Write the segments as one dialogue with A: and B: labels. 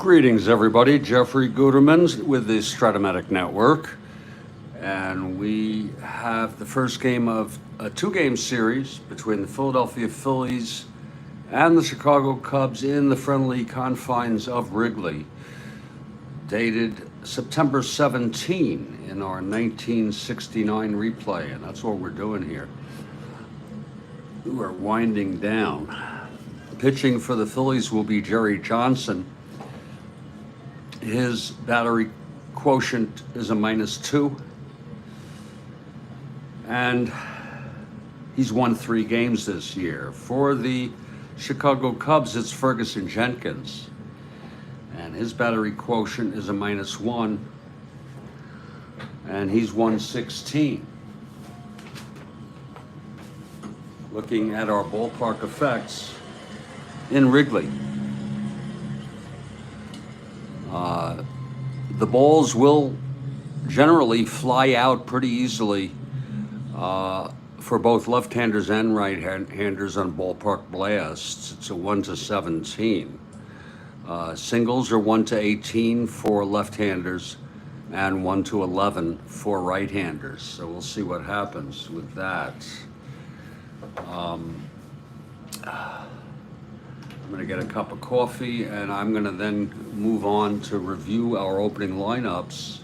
A: Greetings, everybody. Jeffrey Guterman with the Strat-O-Matic Network. And we have the first game of a two-game series between the Philadelphia Phillies and the Chicago Cubs in the friendly confines of Wrigley, dated September 17 in our 1969 replay. And that's what we're doing here. We're winding down. Pitching for the Phillies will be Jerry Johnson. His battery quotient is a -2. And he's won 3 games this year. For the Chicago Cubs, it's Ferguson Jenkins. And his battery quotient is a -1. And he's won 16. Looking at our ballpark effects in Wrigley. The balls will generally fly out pretty easily for both left-handers and right-handers on ballpark blasts. It's a 1-17. Singles are 1-18 for left-handers and 1-11 for right-handers. So we'll see what happens with that. I'm going to get a cup of coffee, and I'm going to then move on to review our opening lineups.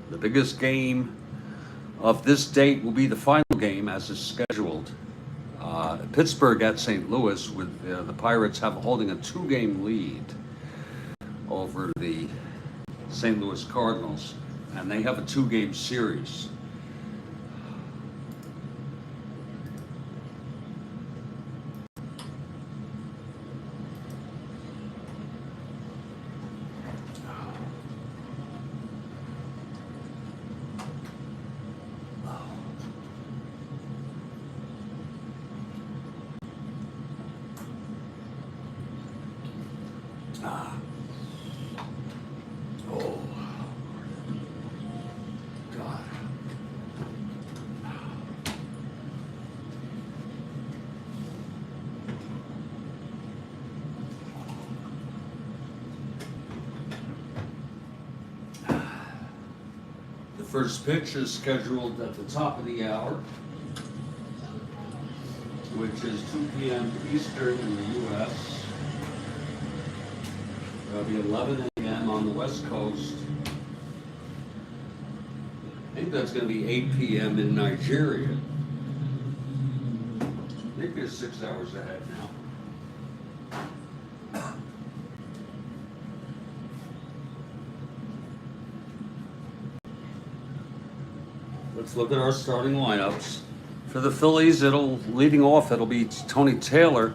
A: The biggest game of this date will be the final game, as is scheduled. Pittsburgh at St. Louis, with the Pirates holding a 2-game lead over the St. Louis Cardinals, and they have a 2-game series. Oh, God. The first pitch is scheduled at the top of the hour, which is 2 p.m. Eastern in the U.S. It'll be 11 a.m. on the West Coast. I think that's going to be 8 p.m. in Nigeria. I think they're 6 hours ahead now. Let's look at our starting lineups. For the Phillies, leading off, it'll be Tony Taylor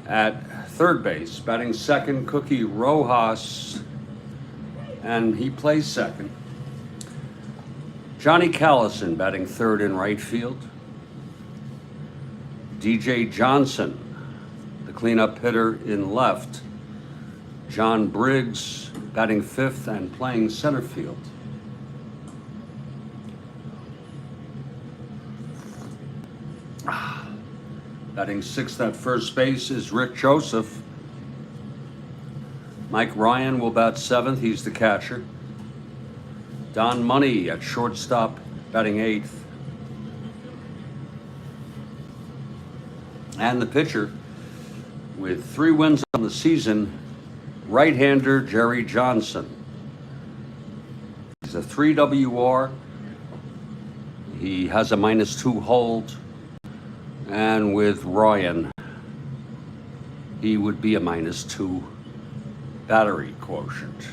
A: at third base. Batting second, Cookie Rojas, and he plays second. Johnny Callison batting third in right field. DJ Johnson, the cleanup hitter, in left. John Briggs batting fifth and playing center field. Batting sixth at first base is Rick Joseph. Mike Ryan will bat seventh. He's the catcher. Don Money at shortstop, batting eighth. And the pitcher, with 3 wins on the season, right-hander Jerry Johnson. He's a 3 WR. He has a -2 hold. And with Ryan, he would be a -2 battery quotient.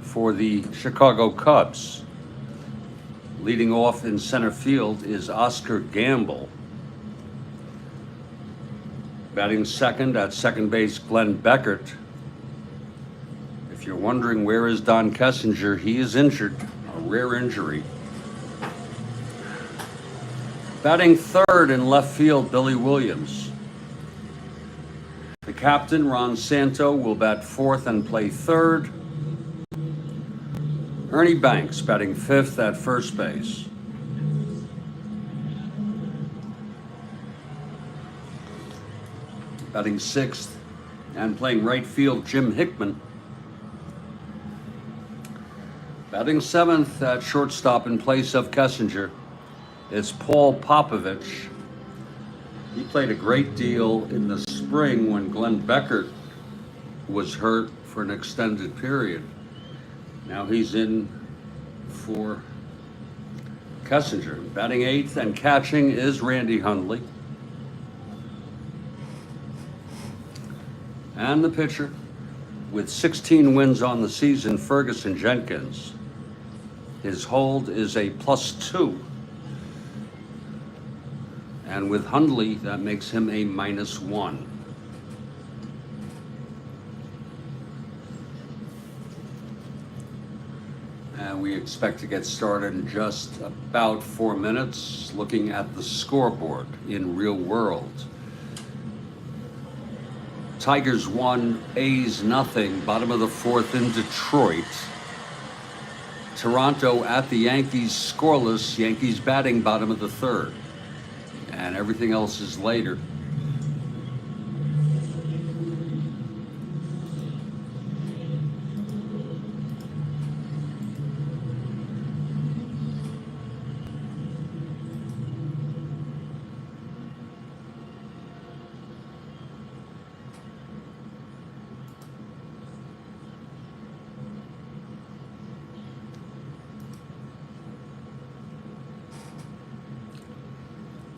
A: For the Chicago Cubs, leading off in center field is Oscar Gamble. Batting second at second base, Glenn Beckert. If you're wondering where is Don Kessinger, he is injured, a rare injury. Batting third in left field, Billy Williams. The captain, Ron Santo, will bat fourth and play third. Ernie Banks batting fifth at first base. Batting sixth and playing right field, Jim Hickman. Batting seventh at shortstop in place of Kessinger is Paul Popovich. He played a great deal in the spring when Glenn Beckert was hurt for an extended period. Now he's in for Kessinger. Batting eighth and catching is Randy Hundley. And the pitcher, with 16 wins on the season, Ferguson Jenkins. His hold is a +2. And with Hundley, that makes him a -1. And we expect to get started in just about 4 minutes, looking at the scoreboard in real world. Tigers 1, A's nothing, bottom of the fourth in Detroit. Toronto at the Yankees scoreless, Yankees batting bottom of the third. And everything else is later.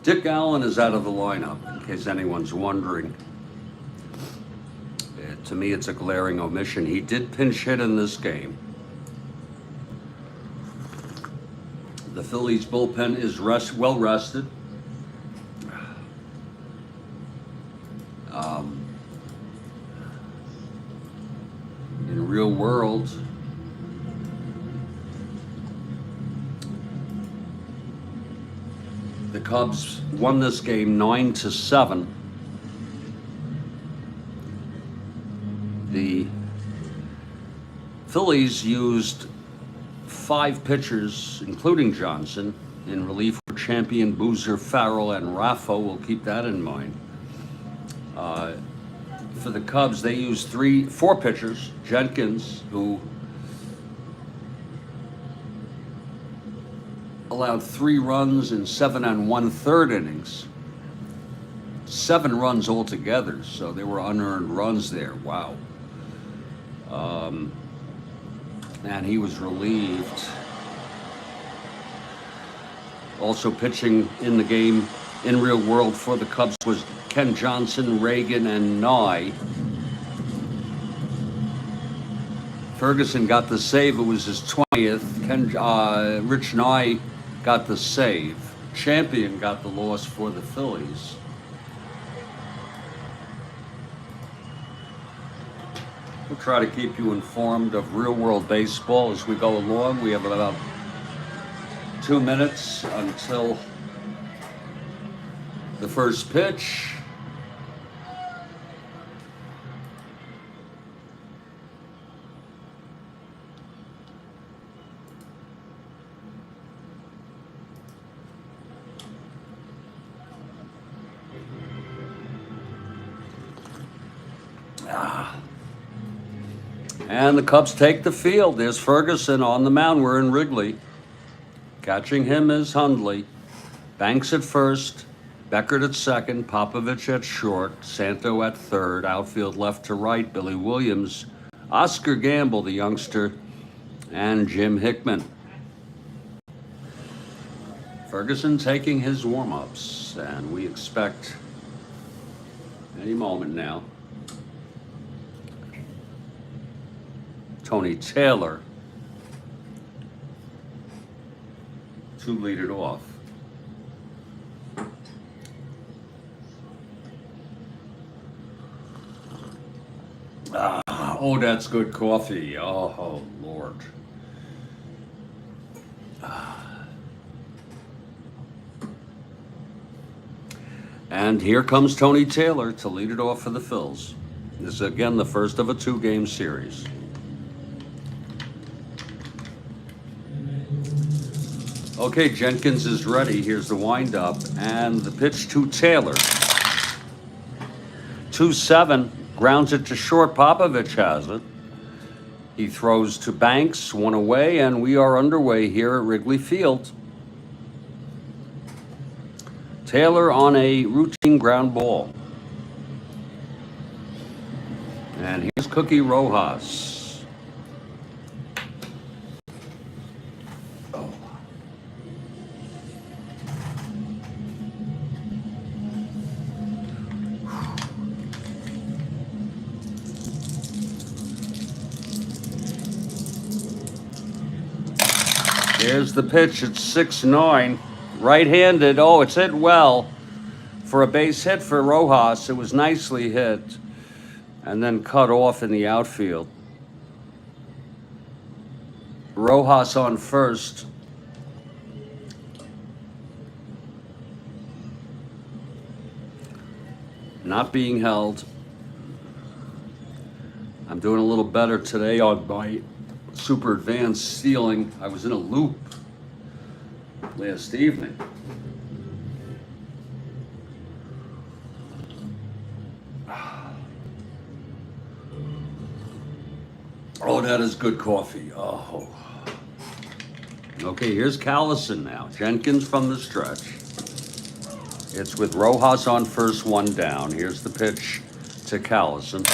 A: Dick Allen is out of the lineup, in case anyone's wondering. To me, it's a glaring omission. He did pinch hit in this game. The Phillies bullpen is well rested. In real world, the Cubs won this game 9-7. The Phillies used 5 pitchers, including Johnson, in relief for champion Boozer, Farrell, and Raffo. We'll keep that in mind. For the Cubs, they used 4 pitchers. Jenkins, who allowed 3 runs in 7 1/3 innings. 7 runs altogether, so there were unearned runs there. Wow. And he was relieved. Also pitching in the game in real world for the Cubs was Ken Johnson, Reagan, and Nye. Ferguson got the save. It was his 20th. Rich Nye got the save. Champion got the loss for the Phillies. We'll try to keep you informed of real-world baseball as we go along. We have about 2 minutes until the first pitch. And the Cubs take the field. There's Ferguson on the mound. We're in Wrigley. Catching him is Hundley. Banks at first, Beckert at second, Popovich at short, Santo at third, outfield left to right, Billy Williams, Oscar Gamble, the youngster, and Jim Hickman. Ferguson taking his warm-ups, and we expect any moment now Tony Taylor to lead it off. Oh, that's good coffee. Oh, Lord. And here comes Tony Taylor to lead it off for the Phils. This is again the first of a 2-game series. Okay, Jenkins is ready. Here's the windup and the pitch to Taylor. 2-7, grounds it to short. Popovich has it. He throws to Banks, one away, and we are underway here at Wrigley Field. Taylor on a routine ground ball. And here's Cookie Rojas. Oh. Here's the pitch. It's 6-9. Right-handed. Oh, it's hit well. For a base hit for Rojas, it was nicely hit. And then cut off in the outfield. Rojas on first. Not being held. I'm doing a little better today on my super advanced stealing. I was in a loop last evening. Oh, that is good coffee. Oh. Okay, here's Callison now. Jenkins from the stretch. It's with Rojas on first, one down. Here's the pitch to Callison.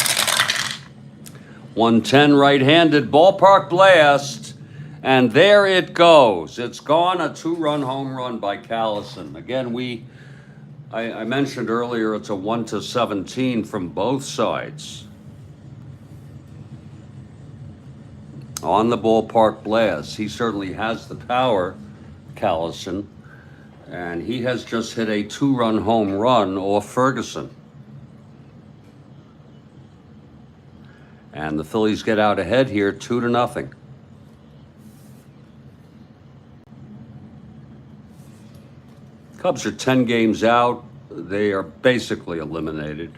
A: 110 right-handed, ballpark blast, and there it goes. It's gone, a 2-run home run by Callison. Again, I mentioned earlier it's a 1-17 from both sides. On the ballpark blast, he certainly has the power, Callison, and he has just hit a 2-run home run off Ferguson. And the Phillies get out ahead here, 2-0. Cubs are 10 games out. They are basically eliminated.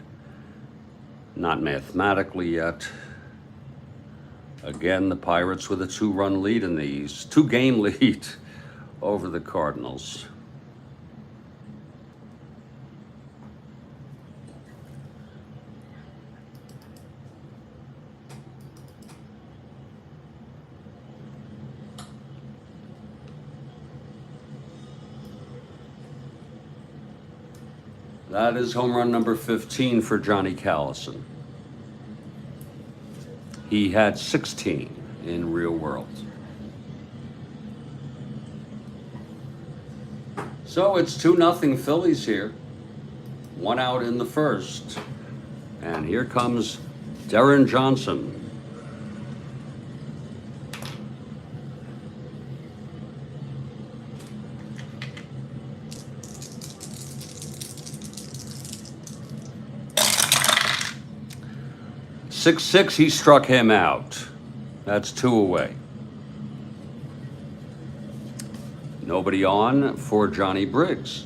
A: Not mathematically yet. Again, the Pirates with a 2-run lead in these, 2-game lead over the Cardinals. That is home run number 15 for Johnny Callison. He had 16 in real world. So it's 2-0 Phillies here. 1 out in the first. And here comes Darren Johnson. Six, he struck him out. That's 2 away. Nobody on for Johnny Briggs.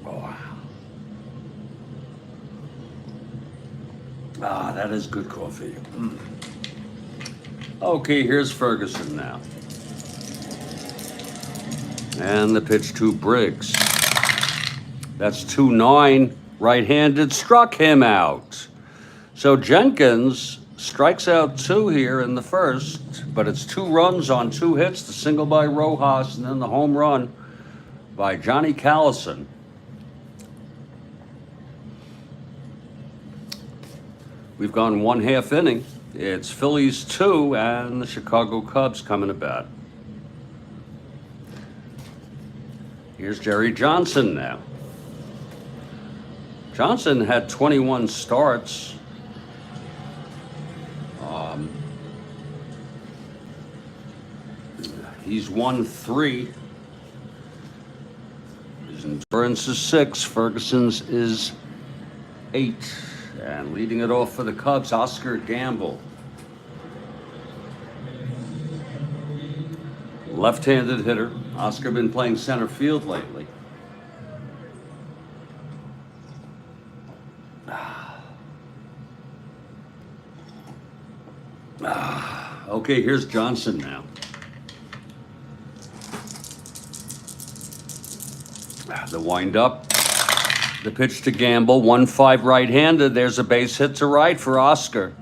A: Oh. Ah, that is good coffee. Okay, here's Ferguson now. And the pitch to Briggs. That's 2-9, right-handed, struck him out. So Jenkins strikes out 2 here in the first, but it's 2 runs on 2 hits, the single by Rojas and then the home run by Johnny Callison. We've gone 1/2 inning. It's Phillies 2 and the Chicago Cubs coming to bat. Here's Jerry Johnson now. Johnson had 21 starts. He's won 3. His endurance is 6. Ferguson's is 8. And leading it off for the Cubs, Oscar Gamble. Left-handed hitter. Oscar been playing center field lately. Okay, here's Johnson now. The windup. The pitch to Gamble. 1-5 right-handed. There's a base hit to right for Oscar.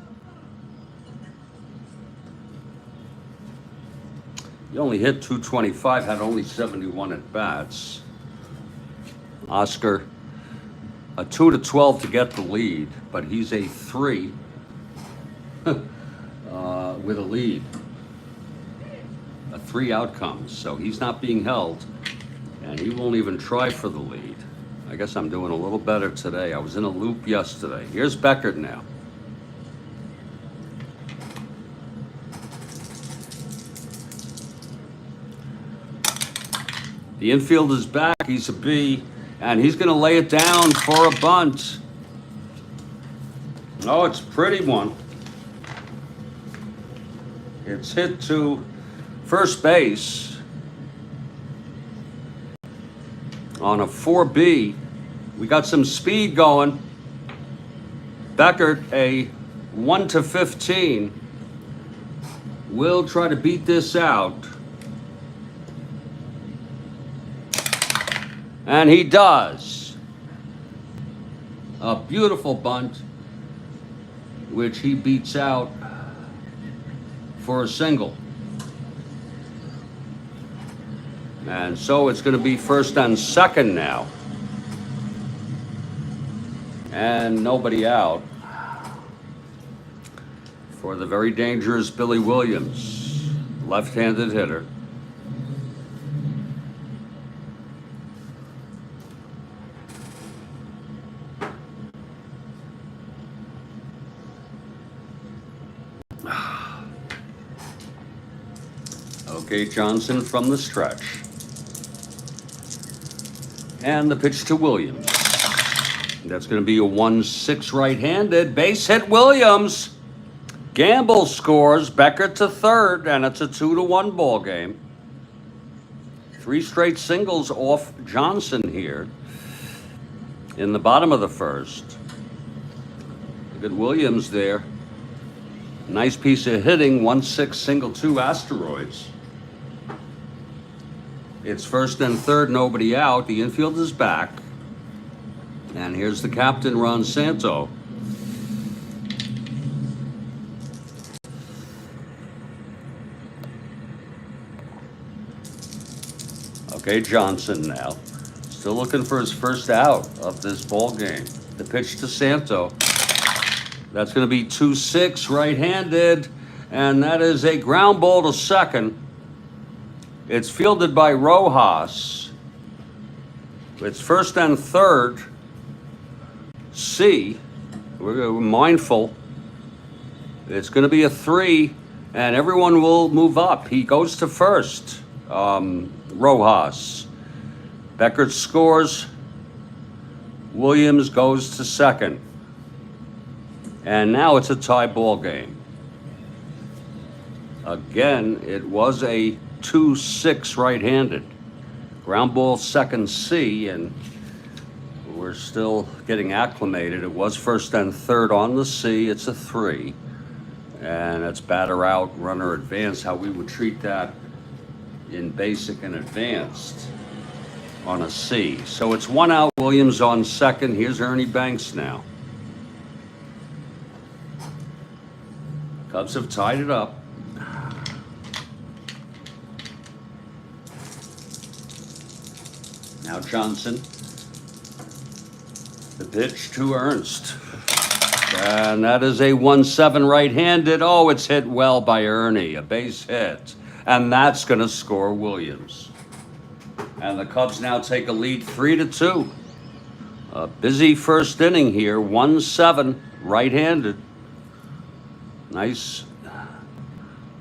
A: He only hit .225, had only 71 at bats. Oscar, a 2-12 to get the lead, but he's a 3 with a lead. A 3 outcomes, so he's not being held, and he won't even try for the lead. I guess I'm doing a little better today. I was in a loop yesterday. Here's Beckert now. The infield is back. He's a B, and he's going to lay it down for a bunt. Oh, it's a pretty one. It's hit to first base on a 4B. We got some speed going. Beckert, a 1-15. Will try to beat this out. And he does. A beautiful bunt, which he beats out for a single. And so it's going to be first and second now. And nobody out for the very dangerous Billy Williams, left-handed hitter. Okay, Johnson from the stretch. And the pitch to Williams. That's going to be a 1-6 right-handed. Base hit Williams. Gamble scores. Beckert to third, and it's a 2-1 ball game. 3 straight singles off Johnson here in the bottom of the first. Look at Williams there. Nice piece of hitting. 1-6 single 2 asteroids. It's first and third, nobody out. The infield is back. And here's the captain, Ron Santo. Okay, Johnson now. Still looking for his first out of this ball game. The pitch to Santo. That's going to be 2-6 right-handed. And that is a ground ball to second. It's fielded by Rojas. It's first and third. C. We're mindful. It's going to be a 3, and everyone will move up. He goes to first. Rojas. Beckert scores. Williams goes to second. And now it's a tie ball game. Again, it was a 2-6 right-handed. Ground ball second C, and we're still getting acclimated. It was first and third on the C. It's a 3. And it's batter out, runner advanced, how we would treat that in basic and advanced on a C. So it's 1 out, Williams on second. Here's Ernie Banks now. Cubs have tied it up. Now Johnson. The pitch to Ernst. And that is a 1-7 right-handed. Oh, it's hit well by Ernie. A base hit. And that's going to score Williams. And the Cubs now take a lead 3-2. A busy first inning here. 1-7 right-handed. Nice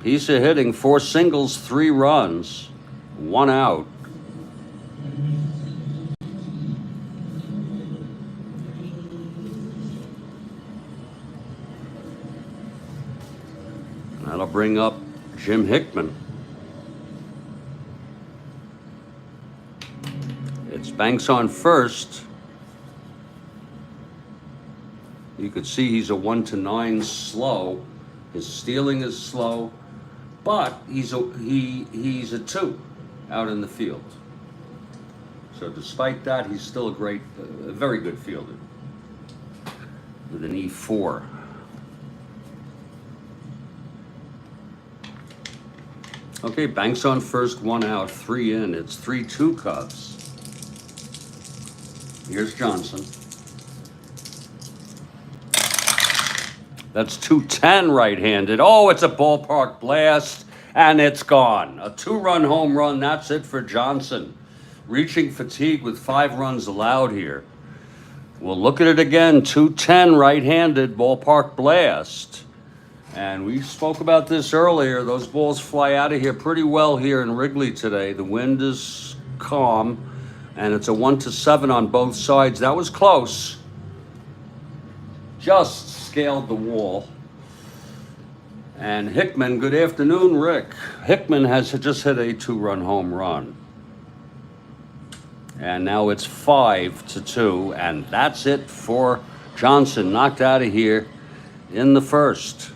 A: piece of hitting. 4 singles, 3 runs, 1 out. That'll bring up Jim Hickman. It's Banks on first. You could see he's a 1-9 slow. His stealing is slow, but he's a 2 out in the field. So despite that, he's still a very good fielder with an E4. Okay, Banks on first, 1 out, 3 in. It's 3-2 Cubs. Here's Johnson. That's 210 right-handed. Oh, it's a ballpark blast, and it's gone. A 2-run home run. That's it for Johnson. Reaching fatigue with 5 runs allowed here. We'll look at it again. 210 right-handed, ballpark blast. And we spoke about this earlier. Those balls fly out of here pretty well here in Wrigley today. The wind is calm, and it's a 1-7 on both sides. That was close. Just scaled the wall. And Hickman, good afternoon, Rick. Hickman has just hit a 2-run home run. And now it's 5-2, and that's it for Johnson. Knocked out of here in the first.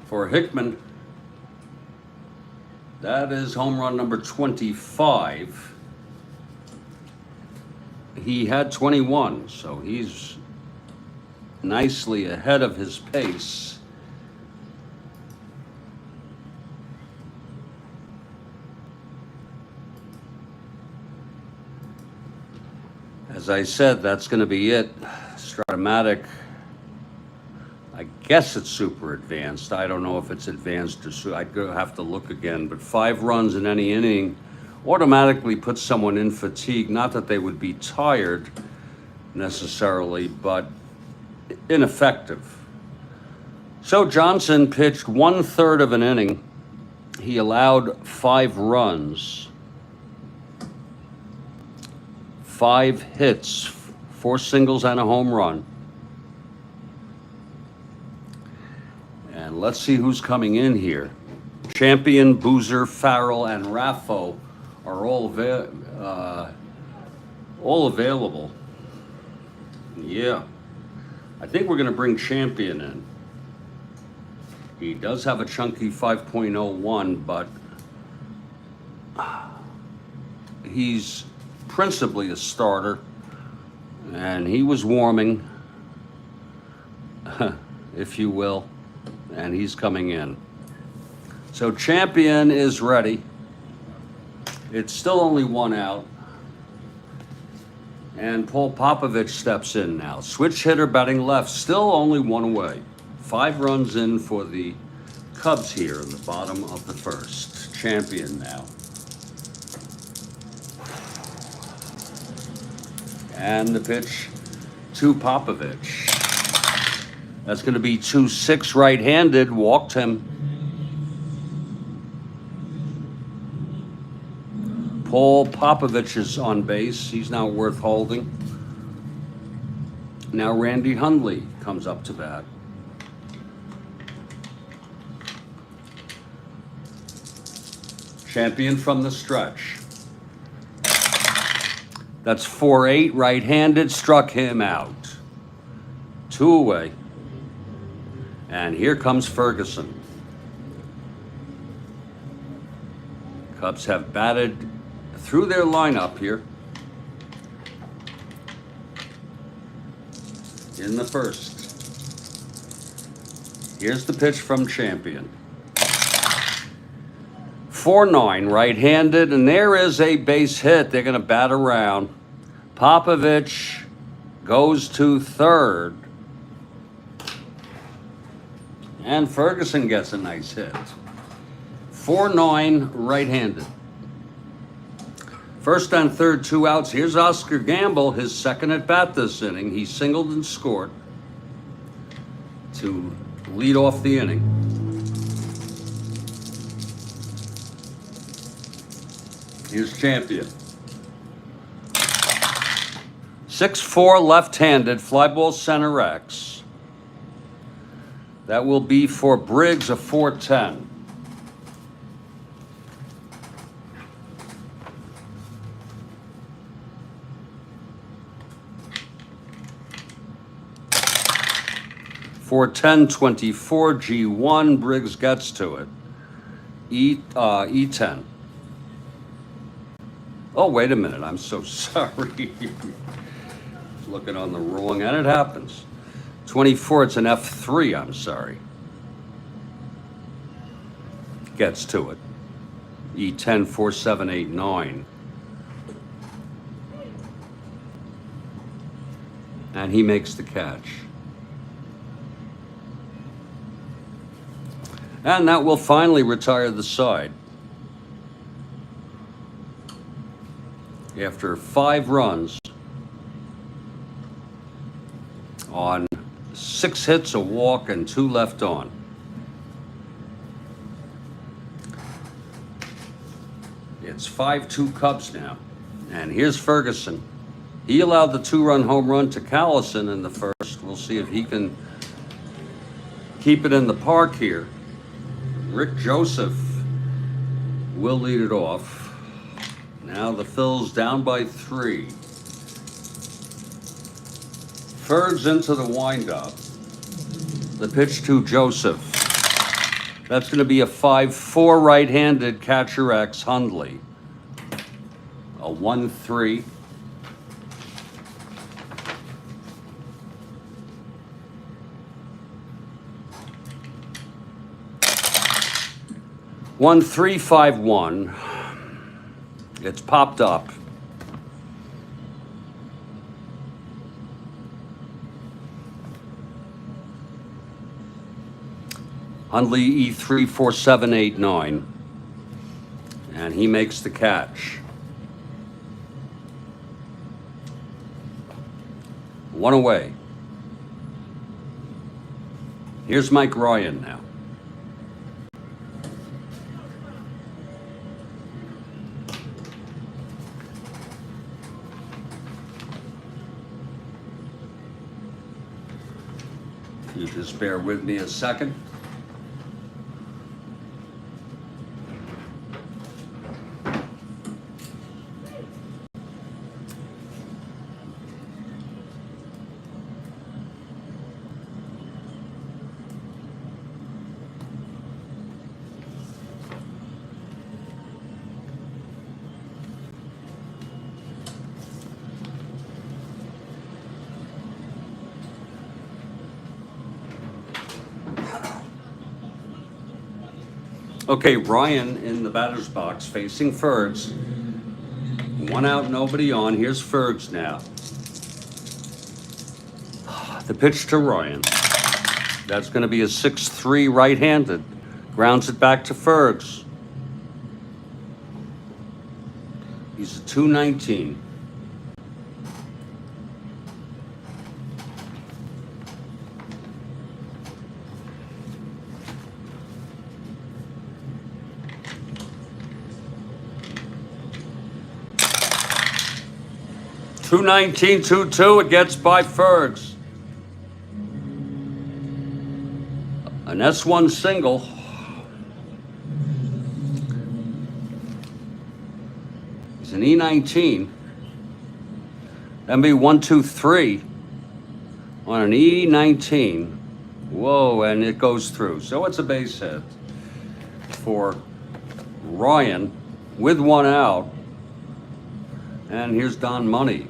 A: For Hickman, that is home run number 25. He had 21, so he's nicely ahead of his pace. As I said, that's going to be it. Strat-O-Matic. I guess it's super advanced. I don't know if it's advanced or so. I'd have to look again. But 5 runs in any inning automatically puts someone in fatigue. Not that they would be tired necessarily, but ineffective. So Johnson pitched 1/3 of an inning. He allowed 5 runs, 5 hits, 4 singles and a home run. And let's see who's coming in here. Champion, Boozer, Farrell, and Raffo are all available. Yeah. I think we're going to bring Champion in. He does have a chunky 5.01, but he's principally a starter. And he was warming, if you will. And he's coming in. So Champion is ready. It's still only 1 out. And Paul Popovich steps in now. Switch hitter batting left, still only 1 away. 5 runs in for the Cubs here in the bottom of the first. Champion now. And the pitch to Popovich. That's going to be 2-6 right-handed. Walked him. Paul Popovich is on base. He's now worth holding. Now Randy Hundley comes up to bat. Champion from the stretch. That's 4-8 right-handed. Struck him out. 2 away. And here comes Ferguson. Cubs have batted through their lineup here in the first. Here's the pitch from Champion. 4-9 right-handed, and there is a base hit. They're going to bat around. Popovich goes to third. And Ferguson gets a nice hit. 4-9 right-handed. First and third, 2 outs. Here's Oscar Gamble, his second at bat this inning. He singled and scored to lead off the inning. Here's Champion. 6'4", left-handed, fly ball center X. That will be for Briggs, a 410. For 1024 G1, Briggs gets to it. E10. Oh, wait a minute. I'm so sorry. Looking on the wrong, and it happens. 24, it's an F3, I'm sorry. Gets to it. E10, 4789. And he makes the catch. And that will finally retire the side. After 5 runs on 6 hits, a walk, and 2 left on. It's 5-2 Cubs now. And here's Ferguson. He allowed the 2-run home run to Callison in the first. We'll see if he can keep it in the park here. Rick Joseph will lead it off. Now the Phils down by 3. Fergs into the windup. The pitch to Joseph. That's going to be a 5-4 right-handed catcher X Hundley. A 1-3. One 3-5-1. It's popped up. Hundley E3 4789. And he makes the catch. 1 away. Here's Mike Ryan now. You just bear with me a second. Okay, Ryan in the batter's box facing Fergs. 1 out, nobody on. Here's Fergs now. The pitch to Ryan. That's going to be a 6-3 right-handed. Grounds it back to Fergs. He's a 219. $219, 2-2, it gets by Fergs. An S1 single. He's an E19. That'd be 1, 2, 3 on an E19. Whoa, and it goes through. So it's a base hit for Ryan with 1 out. And here's Don Money.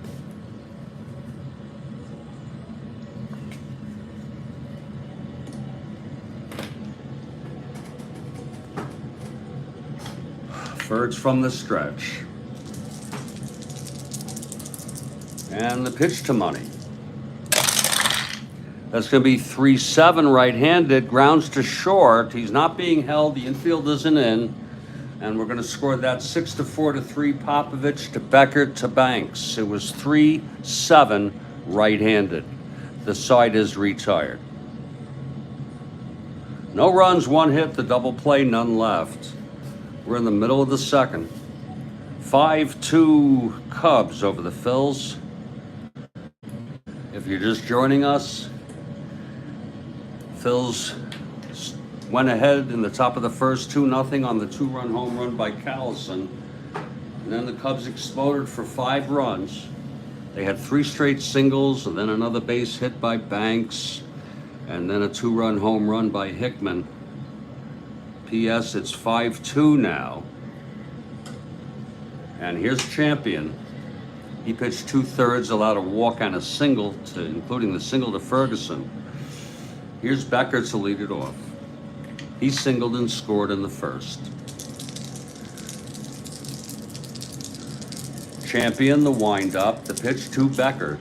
A: Fergs from the stretch. And the pitch to Money. That's going to be 3-7 right-handed. Grounds to short. He's not being held. The infield isn't in. And we're going to score that 6-4 to 3. Popovich to Becker to Banks. It was 3-7 right-handed. The side is retired. No runs, 1 hit, the double play, none left. We're in the middle of the second. 5-2 Cubs over the Phils. If you're just joining us, Phils went ahead in the top of the first 2-0 on the 2-run home run by Callison. And then the Cubs exploded for 5 runs. They had 3 straight singles, and then another base hit by Banks, and then a 2-run home run by Hickman. P.S. It's 5-2 now. And here's Champion. He pitched 2/3, allowed a walk and a single, including the single to Ferguson. Here's Becker to lead it off. He singled and scored in the first. Champion, the windup, the pitch to Beckert.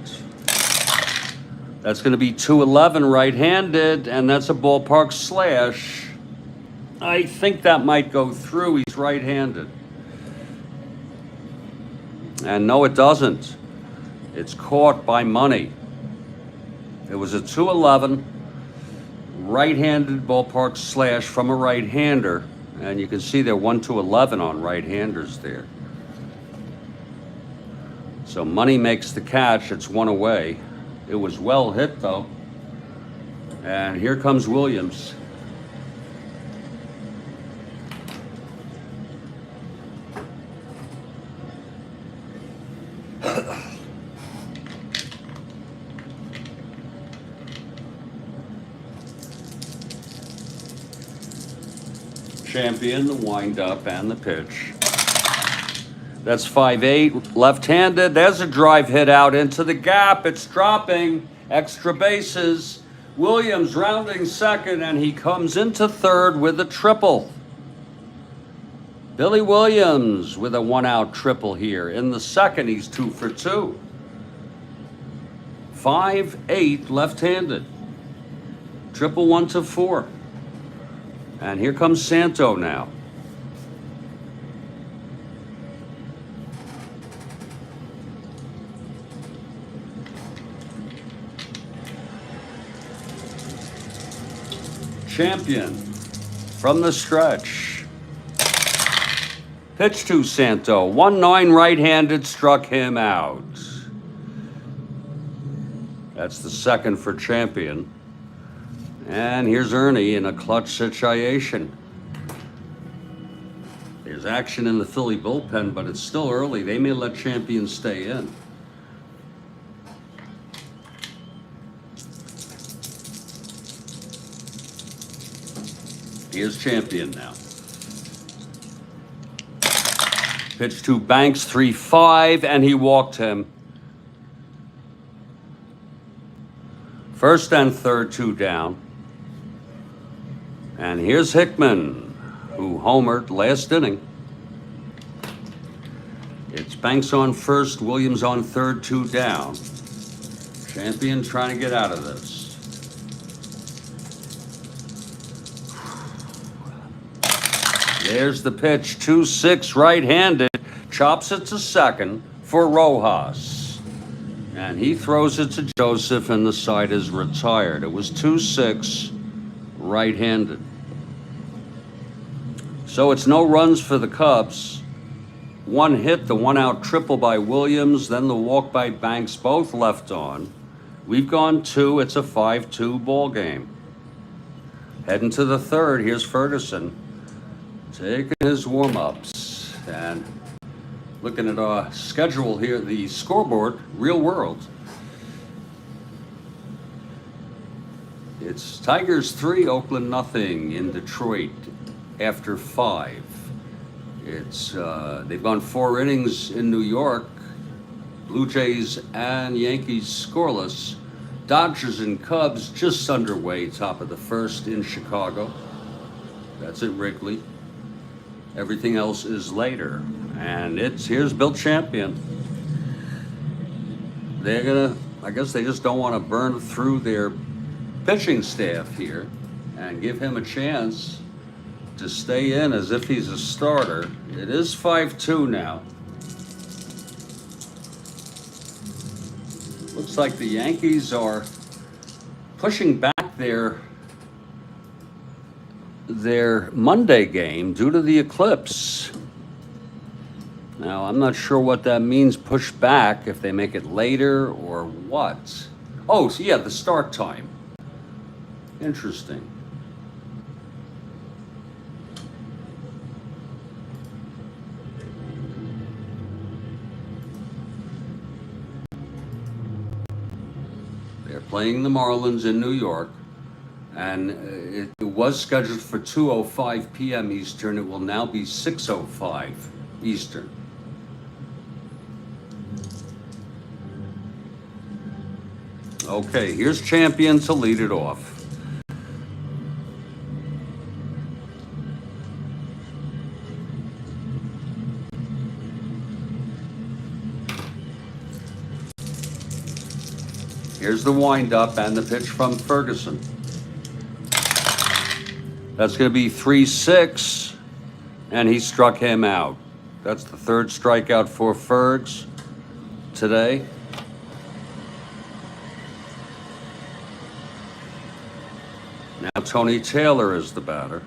A: That's going to be 2-11 right-handed, and that's a ballpark slash. I think that might go through. He's right-handed. And no, it doesn't. It's caught by Money. It was a 2-11 right-handed ballpark slash from a right-hander, and you can see they're 1-11 on right-handers there. So Money makes the catch. It's 1 away. It was well hit, though. And here comes Williams. Champion, the windup, and the pitch. That's 5-8, left-handed. There's a drive hit out into the gap. It's dropping. Extra bases. Williams rounding second, and he comes into third with a triple. Billy Williams with a 1-out triple here. In the second, he's 2 for 2. 5-8, left-handed. Triple 1-4. And here comes Santo now. Champion from the stretch. Pitch to Santo. 1-9 right-handed, struck him out. That's the second for Champion. And here's Ernie in a clutch situation. There's action in the Philly bullpen, but it's still early. They may let Champion stay in. Here's Champion now. Pitch to Banks, 3-5, and he walked him. First and third, 2 down. And here's Hickman, who homered last inning. It's Banks on first, Williams on third, 2 down. Champion trying to get out of this. There's the pitch, 2-6 right-handed, chops it to second for Rojas. And he throws it to Joseph, and the side is retired. It was 2-6 right-handed. So it's no runs for the Cubs. 1 hit, the 1-out triple by Williams, then the walk by Banks, both left on. We've gone 2. It's a 5-2 ball game. Heading to the third, here's Ferguson taking his warm-ups and looking at our schedule here, the scoreboard, real world. It's Tigers 3, Oakland nothing in Detroit after 5. It's they've gone 4 innings in New York. Blue Jays and Yankees scoreless. Dodgers and Cubs just underway, top of the first in Chicago. That's at Wrigley. Everything else is later. And here's Bill Champion. They're gonna, I guess they just don't want to burn through their pitching staff here and give him a chance to stay in as if he's a starter. It is 5-2 now. Looks like the Yankees are pushing back their Monday game due to the eclipse. Now, I'm not sure what that means, push back, if they make it later or what. Oh, so yeah, the start time. Interesting. They're playing the Marlins in New York, and it was scheduled for 2:05 p.m. Eastern. It will now be 6:05 Eastern. Okay, here's Champion to lead it off. Here's the windup and the pitch from Ferguson. That's going to be 3-6, and he struck him out. That's the third strikeout for Fergs today. Now Tony Taylor is the batter.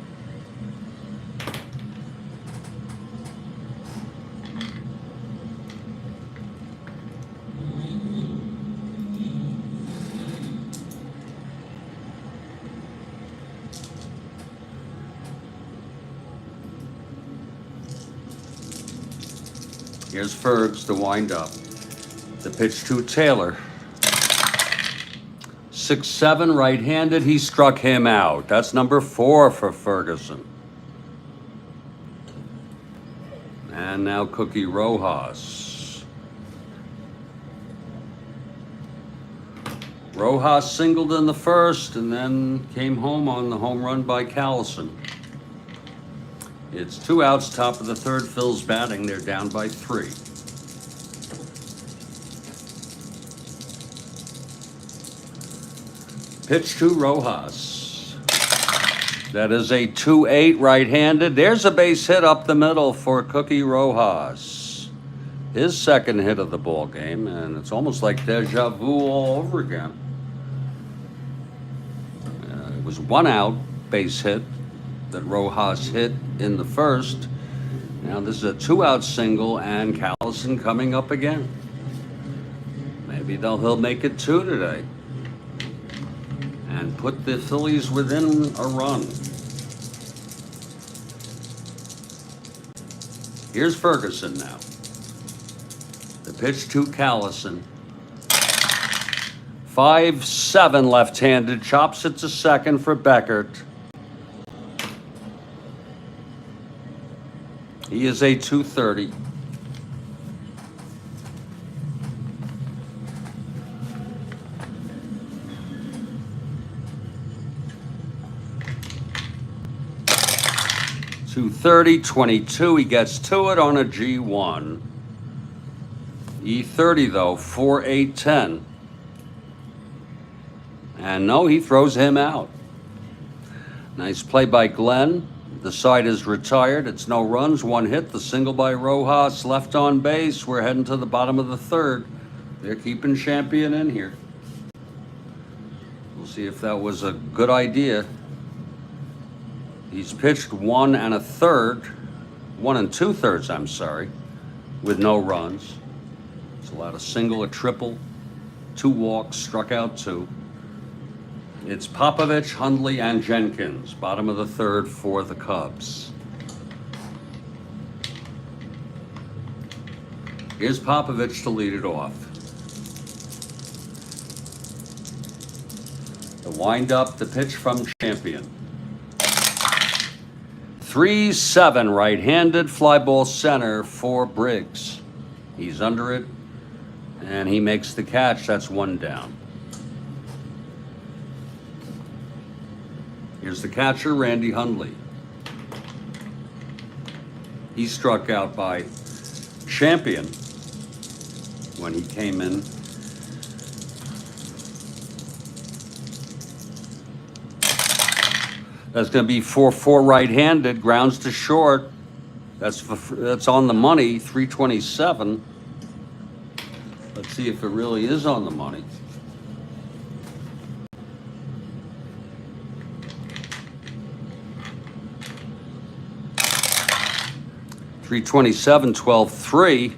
A: Here's Fergs to wind up. The pitch to Taylor. 6-7 right-handed. He struck him out. That's number 4 for Ferguson. And now Cookie Rojas. Rojas singled in the first and then came home on the home run by Callison. It's 2 outs, top of the third. Phil's batting. They're down by 3. Pitch to Rojas. That is a 2-8 right-handed. There's a base hit up the middle for Cookie Rojas. His second hit of the ball game, and it's almost like deja vu all over again. It was 1 out base hit that Rojas hit in the first. Now this is a 2-out single, and Callison coming up again. Maybe he'll make it 2 today and put the Phillies within a run. Here's Ferguson now. The pitch to Callison. 5-7 left-handed, chops it to second for Beckert. He is a 230. .22. He gets to it on a G1. E30 though, 4-8-10. And no, he throws him out. Nice play by Glenn. The side is retired. It's no runs, 1 hit. The single by Rojas, left on base. We're heading to the bottom of the third. They're keeping Champion in here. We'll see if that was a good idea. He's pitched 1 2/3, I'm sorry, with no runs. It's allowed a single, a triple, 2 walks, struck out 2. It's Popovich, Hundley, and Jenkins, bottom of the third for the Cubs. Here's Popovich to lead it off. The wind-up, the pitch from Champion. 3-7 right-handed, fly ball center for Briggs. He's under it, and he makes the catch. That's 1 down. Here's the catcher, Randy Hundley. He struck out by Champion when he came in. That's going to be 4-4 right-handed, grounds to short. That's on the money, 327. Let's see if it really is on the money. .327, 12-3.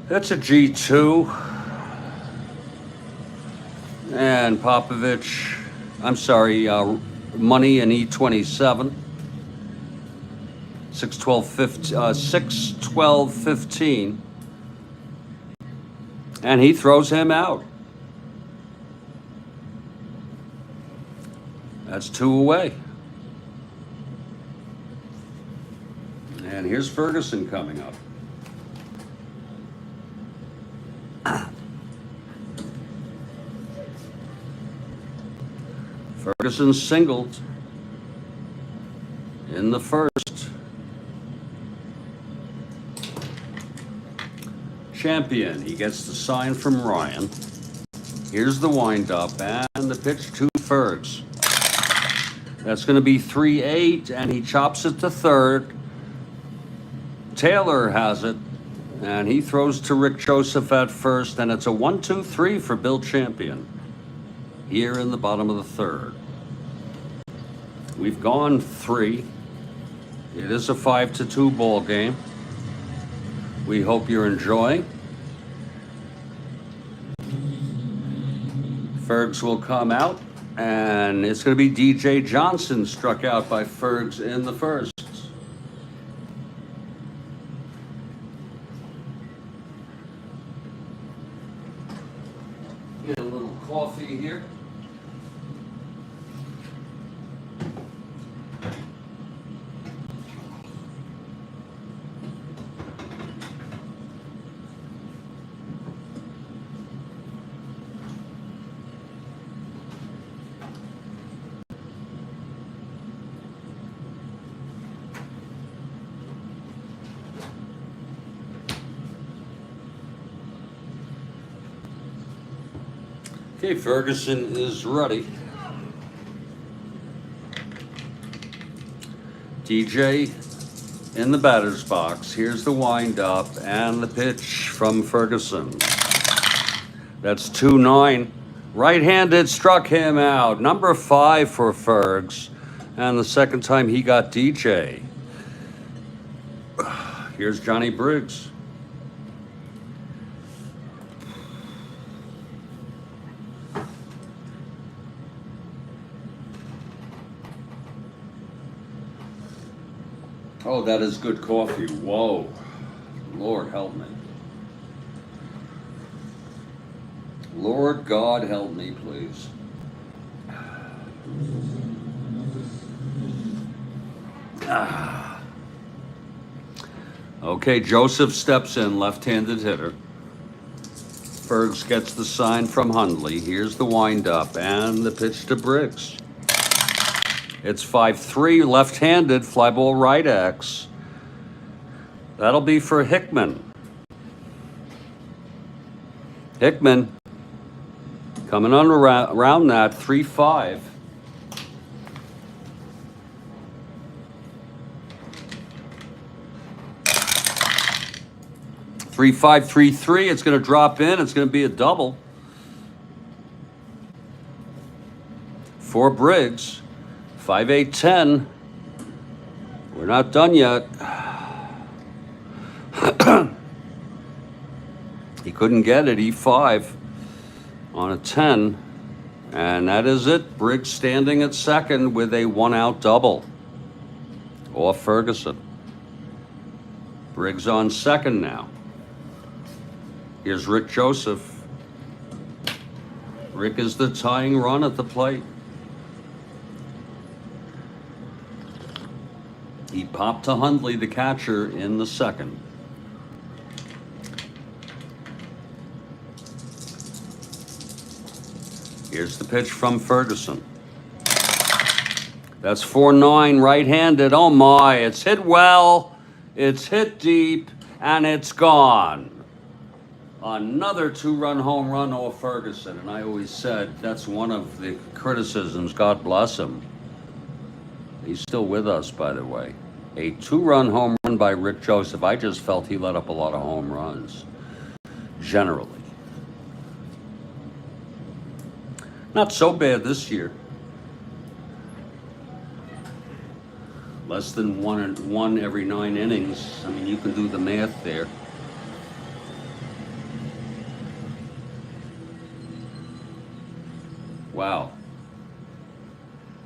A: That's a G2. And Popovich, I'm sorry, money in E27. 6-12-15, and he throws him out. That's 2 away. And here's Ferguson coming up. Ferguson singled in the first. Champion, he gets the sign from Ryan. Here's the windup and the pitch to Fergs. That's going to be 3-8, and he chops it to third. Taylor has it, and he throws to Rick Joseph at first, and it's a 1-2-3 for Bill Champion here in the bottom of the third. We've gone 3. It is a 5-2 ball game. We hope you're enjoying. Fergs will come out, and it's going to be DJ Johnson struck out by Fergs in the first. Get a little coffee here. Okay, Ferguson is ready. DJ in the batter's box. Here's the windup and the pitch from Ferguson. That's 2-9. Right-handed, struck him out. Number 5 for Fergs. And the second time he got DJ. Here's Johnny Briggs. Oh, that is good coffee. Whoa. Lord help me. Lord God help me, please. Okay, Joseph steps in, left-handed hitter. Fergs gets the sign from Hundley. Here's the windup and the pitch to Briggs. It's 5-3, left-handed, fly ball right X. That'll be for Hickman. Hickman coming on around that, 3-5. Three, 5, 3-3. It's going to drop in. It's going to be a double for Briggs. 5-8-10. We're not done yet. He couldn't get it. E5 on a 10. And that is it. Briggs standing at second with a 1-out double off Ferguson. Briggs on second now. Here's Rick Joseph. Rick is the tying run at the plate. He popped to Hundley, the catcher, in the second. Here's the pitch from Ferguson. That's 4-9, right-handed. Oh my, it's hit well, it's hit deep, and it's gone. Another 2-run home run off Ferguson, and I always said that's one of the criticisms, God bless him. He's still with us, by the way. A 2-run home run by Rick Joseph. I just felt he let up a lot of home runs, generally. Not so bad this year. Less than one every 9 innings. I mean, you can do the math there. Wow.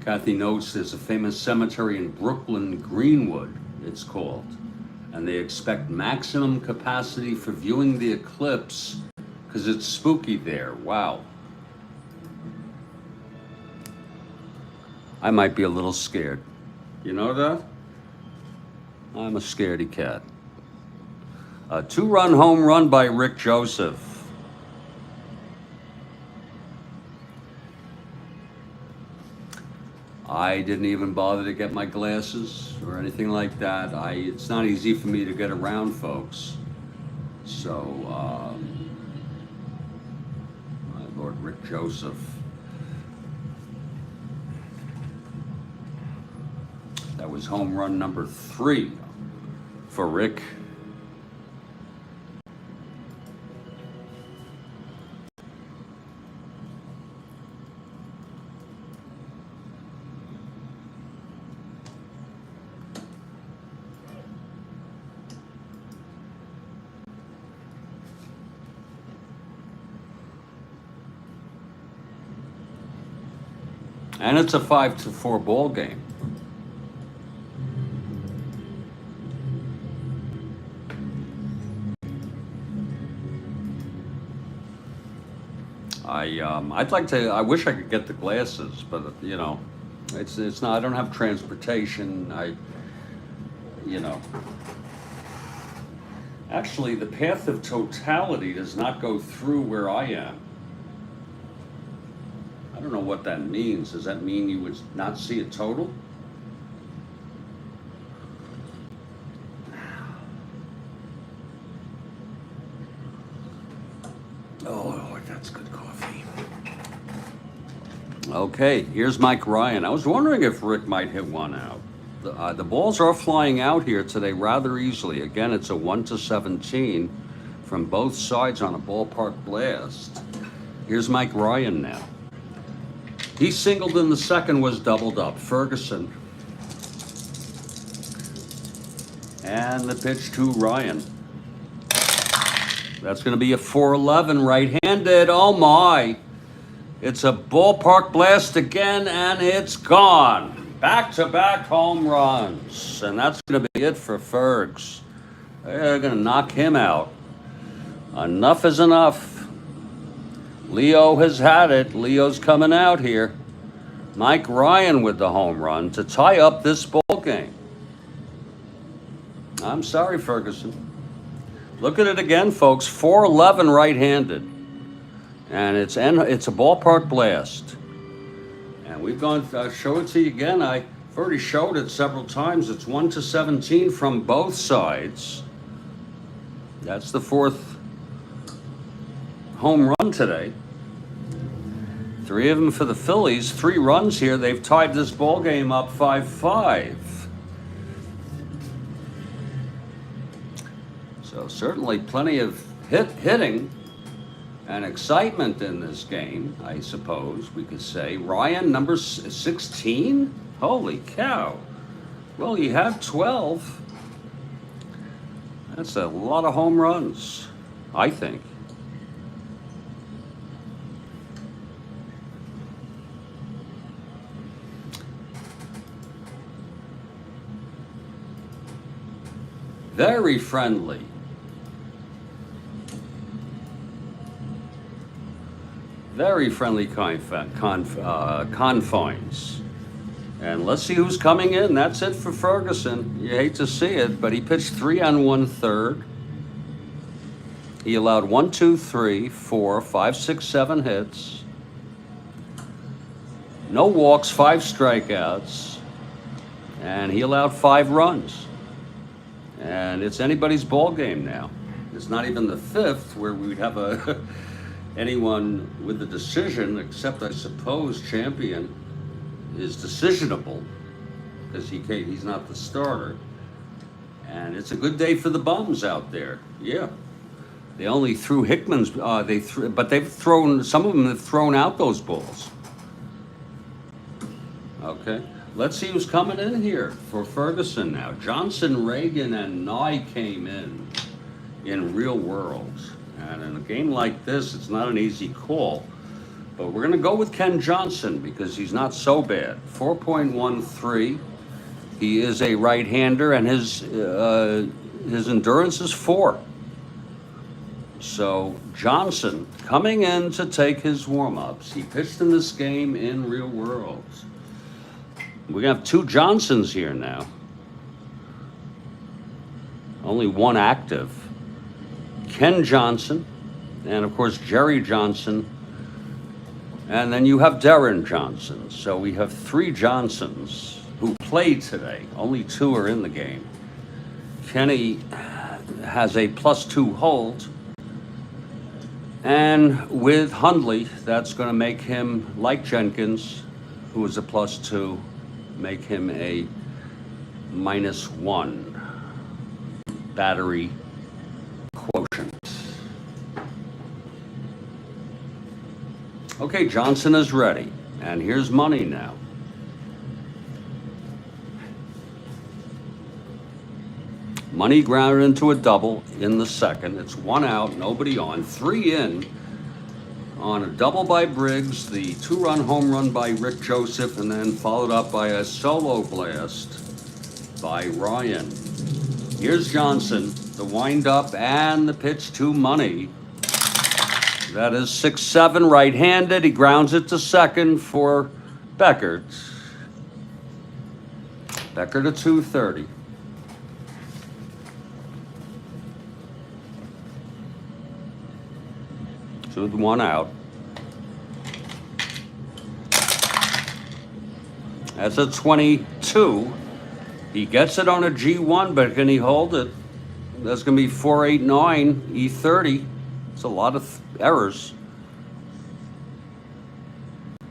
A: Kathy notes there's a famous cemetery in Brooklyn, Greenwood, it's called. And they expect maximum capacity for viewing the eclipse because it's spooky there. Wow. I might be a little scared. You know that? I'm a scaredy cat. A 2-run home run by Rick Joseph. I didn't even bother to get my glasses or anything like that. It's not easy for me to get around, folks. So, my Lord Rick Joseph. That was home run number 3 for Rick. And it's a 5-4 ball game. I'd like to. I wish I could get the glasses, but you know, it's not. I don't have transportation. Actually, the path of totality does not go through where I am. I don't know what that means. Does that mean you would not see a total? Oh, that's good coffee. Okay, here's Mike Ryan. I was wondering if Rick might hit one out. The balls are flying out here today rather easily. Again, it's a 1-17 from both sides on a ballpark blast. Here's Mike Ryan now. He singled in the second, was doubled up. Ferguson. And the pitch to Ryan. That's going to be a 4-11 right-handed. Oh my. It's a ballpark blast again, and it's gone. Back-to-back home runs. And that's going to be it for Fergs. They're going to knock him out. Enough is enough. Leo has had it. Leo's coming out here. Mike Ryan with the home run to tie up this ball game. I'm sorry, Ferguson. Look at it again, folks. 4-11 right-handed. And it's a ballpark blast. And we've gone, show it to you again. I've already showed it several times. It's 1-17 from both sides. That's the 4th home run today. 3 of them for the Phillies. 3 runs here. They've tied this ball game up 5-5. So certainly plenty of hitting and excitement in this game, I suppose we could say. Ryan, number 16? Holy cow. Well, he had 12. That's a lot of home runs, I think. Very friendly. Very friendly confines. And let's see who's coming in. That's it for Ferguson. You hate to see it, but he pitched 3 1/3. He allowed 1, 2, 3, 4, 5, 6, 7 hits. No walks, 5 strikeouts. And he allowed 5 runs. And it's anybody's ball game now. It's not even the 5th where we'd have anyone with a decision, except I suppose Champion is decisionable because he's not the starter. And it's a good day for the bums out there. Yeah. They only threw Hickman's, but they've thrown, some of them have thrown out those balls. Okay. Let's see who's coming in here for Ferguson now. Johnson, Reagan, and Nye came in real world. And in a game like this, it's not an easy call. But we're going to go with Ken Johnson because he's not so bad. 4.13. He is a right-hander, and his endurance is 4. So Johnson coming in to take his warm-ups. He pitched in this game in real world. We're going to have 2 Johnsons here now. Only one active. Ken Johnson, and of course Jerry Johnson. And then you have Darren Johnson. So we have 3 Johnsons who played today. Only 2 are in the game. Kenny has a +2 hold. And with Hundley, that's going to make him, like Jenkins, who is a +2, make him a -1 battery quotient. Okay, Johnson is ready. And here's money now. Money grounded into a double in the second. It's 1 out, nobody on. 3 in on a double by Briggs, the 2-run home run by Rick Joseph, and then followed up by a solo blast by Ryan. Here's Johnson, the windup and the pitch to Money. That is 6-7 right-handed. He grounds it to second for Beckert. Beckert to 230. With 1 out. That's a 22. He gets it on a G1, but can he hold it? That's going to be 489 E30. It's a lot of errors.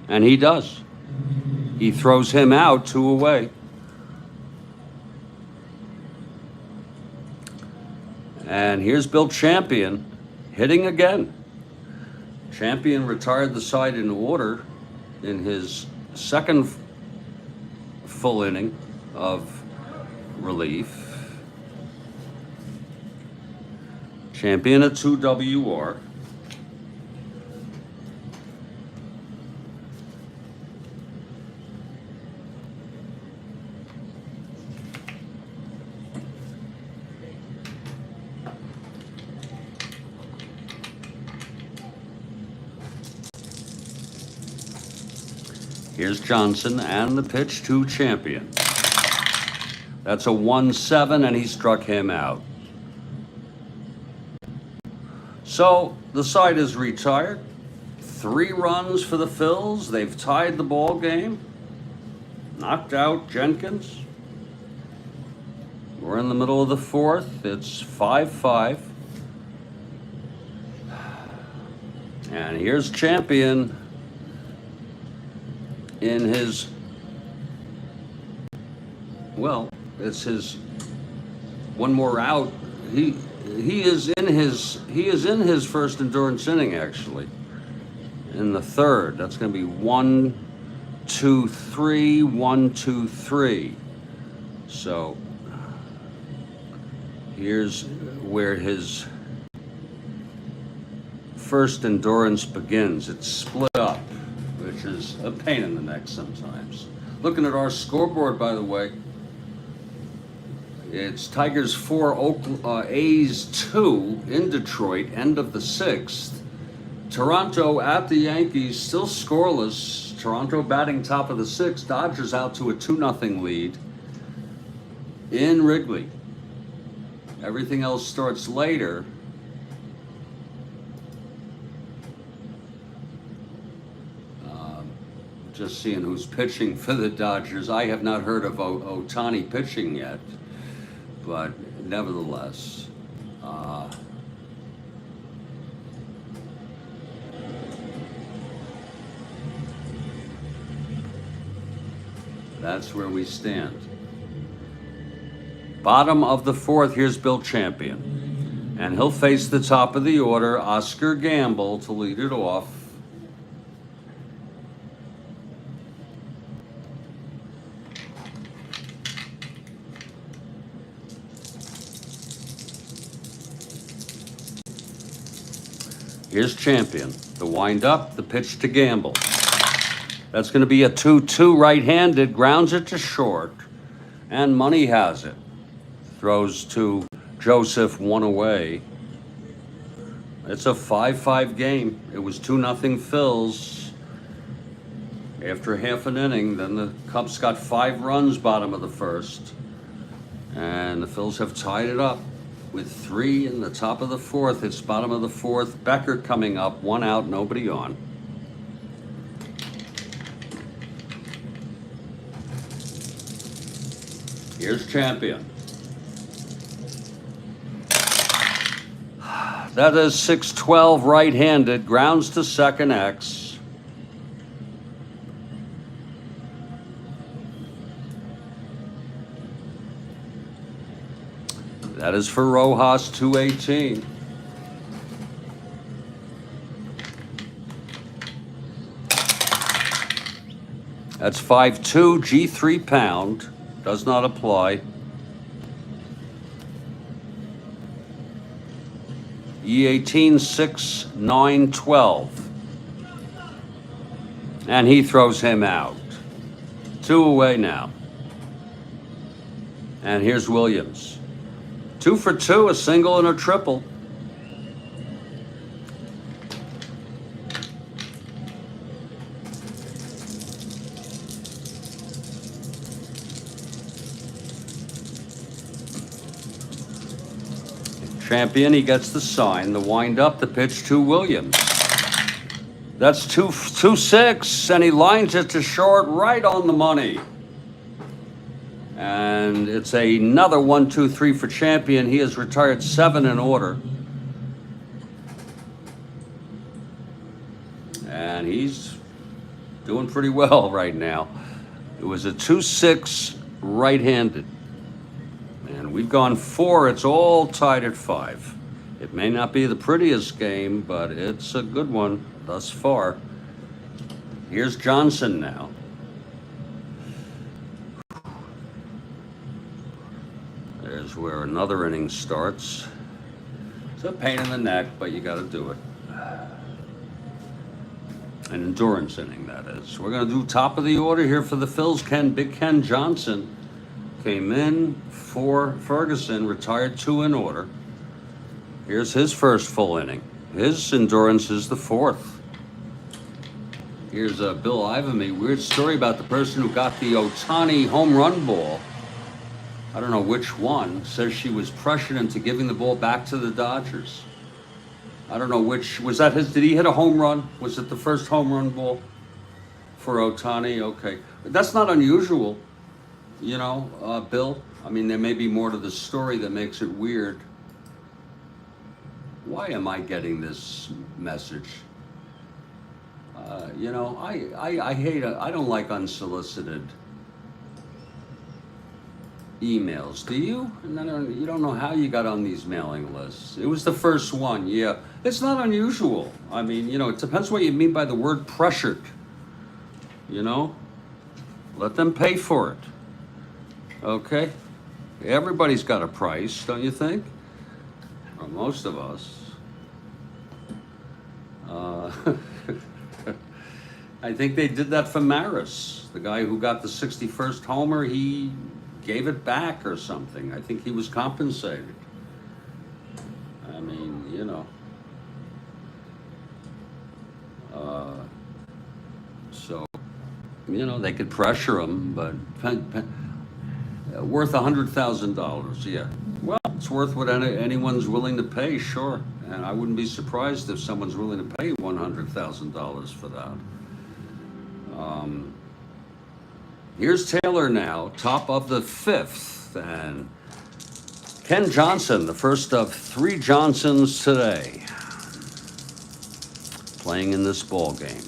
A: And he does. He throws him out 2 away. And here's Bill Champion hitting again. Champion retired the side in order in his second full inning of relief. Champion at 2 WR. Here's Johnson and the pitch to Champion. That's a 1-7, and he struck him out. So the side is retired. 3 runs for the Phils. They've tied the ball game. Knocked out Jenkins. We're in the middle of the 4th. It's 5-5. And here's Champion in his, well, it's his one more out. He is in his first endurance inning, actually, in the 3rd. That's going to be 1, 2, 3, 1, 2, 3. So here's where his first endurance begins. It's split up, which is a pain in the neck sometimes. Looking at our scoreboard, by the way, it's Tigers 4, A's 2 in Detroit, end of the 6th. Toronto at the Yankees, still scoreless. Toronto batting top of the 6th. Dodgers out to a 2-0 lead in Wrigley. Everything else starts later. Just seeing who's pitching for the Dodgers. I have not heard of Ohtani pitching yet, but nevertheless, that's where we stand. Bottom of the 4th, here's Bill Champion. And he'll face the top of the order, Oscar Gamble, to lead it off. Here's Champion. The wind up, the pitch to Gamble. That's going to be a 2-2 right-handed, grounds it to short, and Money has it. Throws to Joseph, one away. It's a 5-5 game. It was 2-0 Phils. After half an inning, then the Cubs got 5 runs bottom of the first. And the Phils have tied it up with 3 in the top of the fourth. It's bottom of the fourth. Becker coming up, 1 out, nobody on. Here's Champion. That is 6-12 right-handed, grounds to second X. That is for Rojas, 218. That's 5-2, G3 pound. Does not apply. E18, 6, 9, 12. And he throws him out. 2 away now. And here's Williams. 2 for 2, a single and a triple. Champion, he gets the sign, the wind up, the pitch to Williams. That's 2-6, and he lines it to short, right on the money. And it's another 1-2-3 for Champion. He has retired 7 in order. And he's doing pretty well right now. It was a 2-6 right-handed. And we've gone 4. It's all tied at 5. It may not be the prettiest game, but it's a good one thus far. Here's Johnson now. There's where another inning starts. It's a pain in the neck, but you got to do it. An endurance inning, that is. We're going to do top of the order here for the Phils. Big Ken Johnson came in for Ferguson, retired 2 in order. Here's his first full inning. His endurance is the 4th. Here's Bill Ivamy. Weird story about the person who got the Ohtani home run ball. I don't know which one. Says she was pressured into giving the ball back to the Dodgers. I don't know which. Was that his? Did he hit a home run? Was it the first home run ball for Ohtani? Okay. That's not unusual. You know, Bill, I mean, there may be more to the story that makes it weird. Why am I getting this message? You know, I hate it. I don't like unsolicited emails. Do you? You don't know how you got on these mailing lists. It was the first one, yeah. It's not unusual. I mean, you know, it depends what you mean by the word pressured. You know? Let them pay for it. Okay, everybody's got a price, don't you think? Or most of us. I think they did that for Maris. The guy who got the 61st homer, he gave it back or something. I think he was compensated. I mean, you know. So, you know, they could pressure him, but worth $100,000, yeah. Well, it's worth what anyone's willing to pay, sure. And I wouldn't be surprised if someone's willing to pay $100,000 for that. Here's Taylor now, top of the 5th, and Ken Johnson, the first of 3 Johnsons today, playing in this ball game.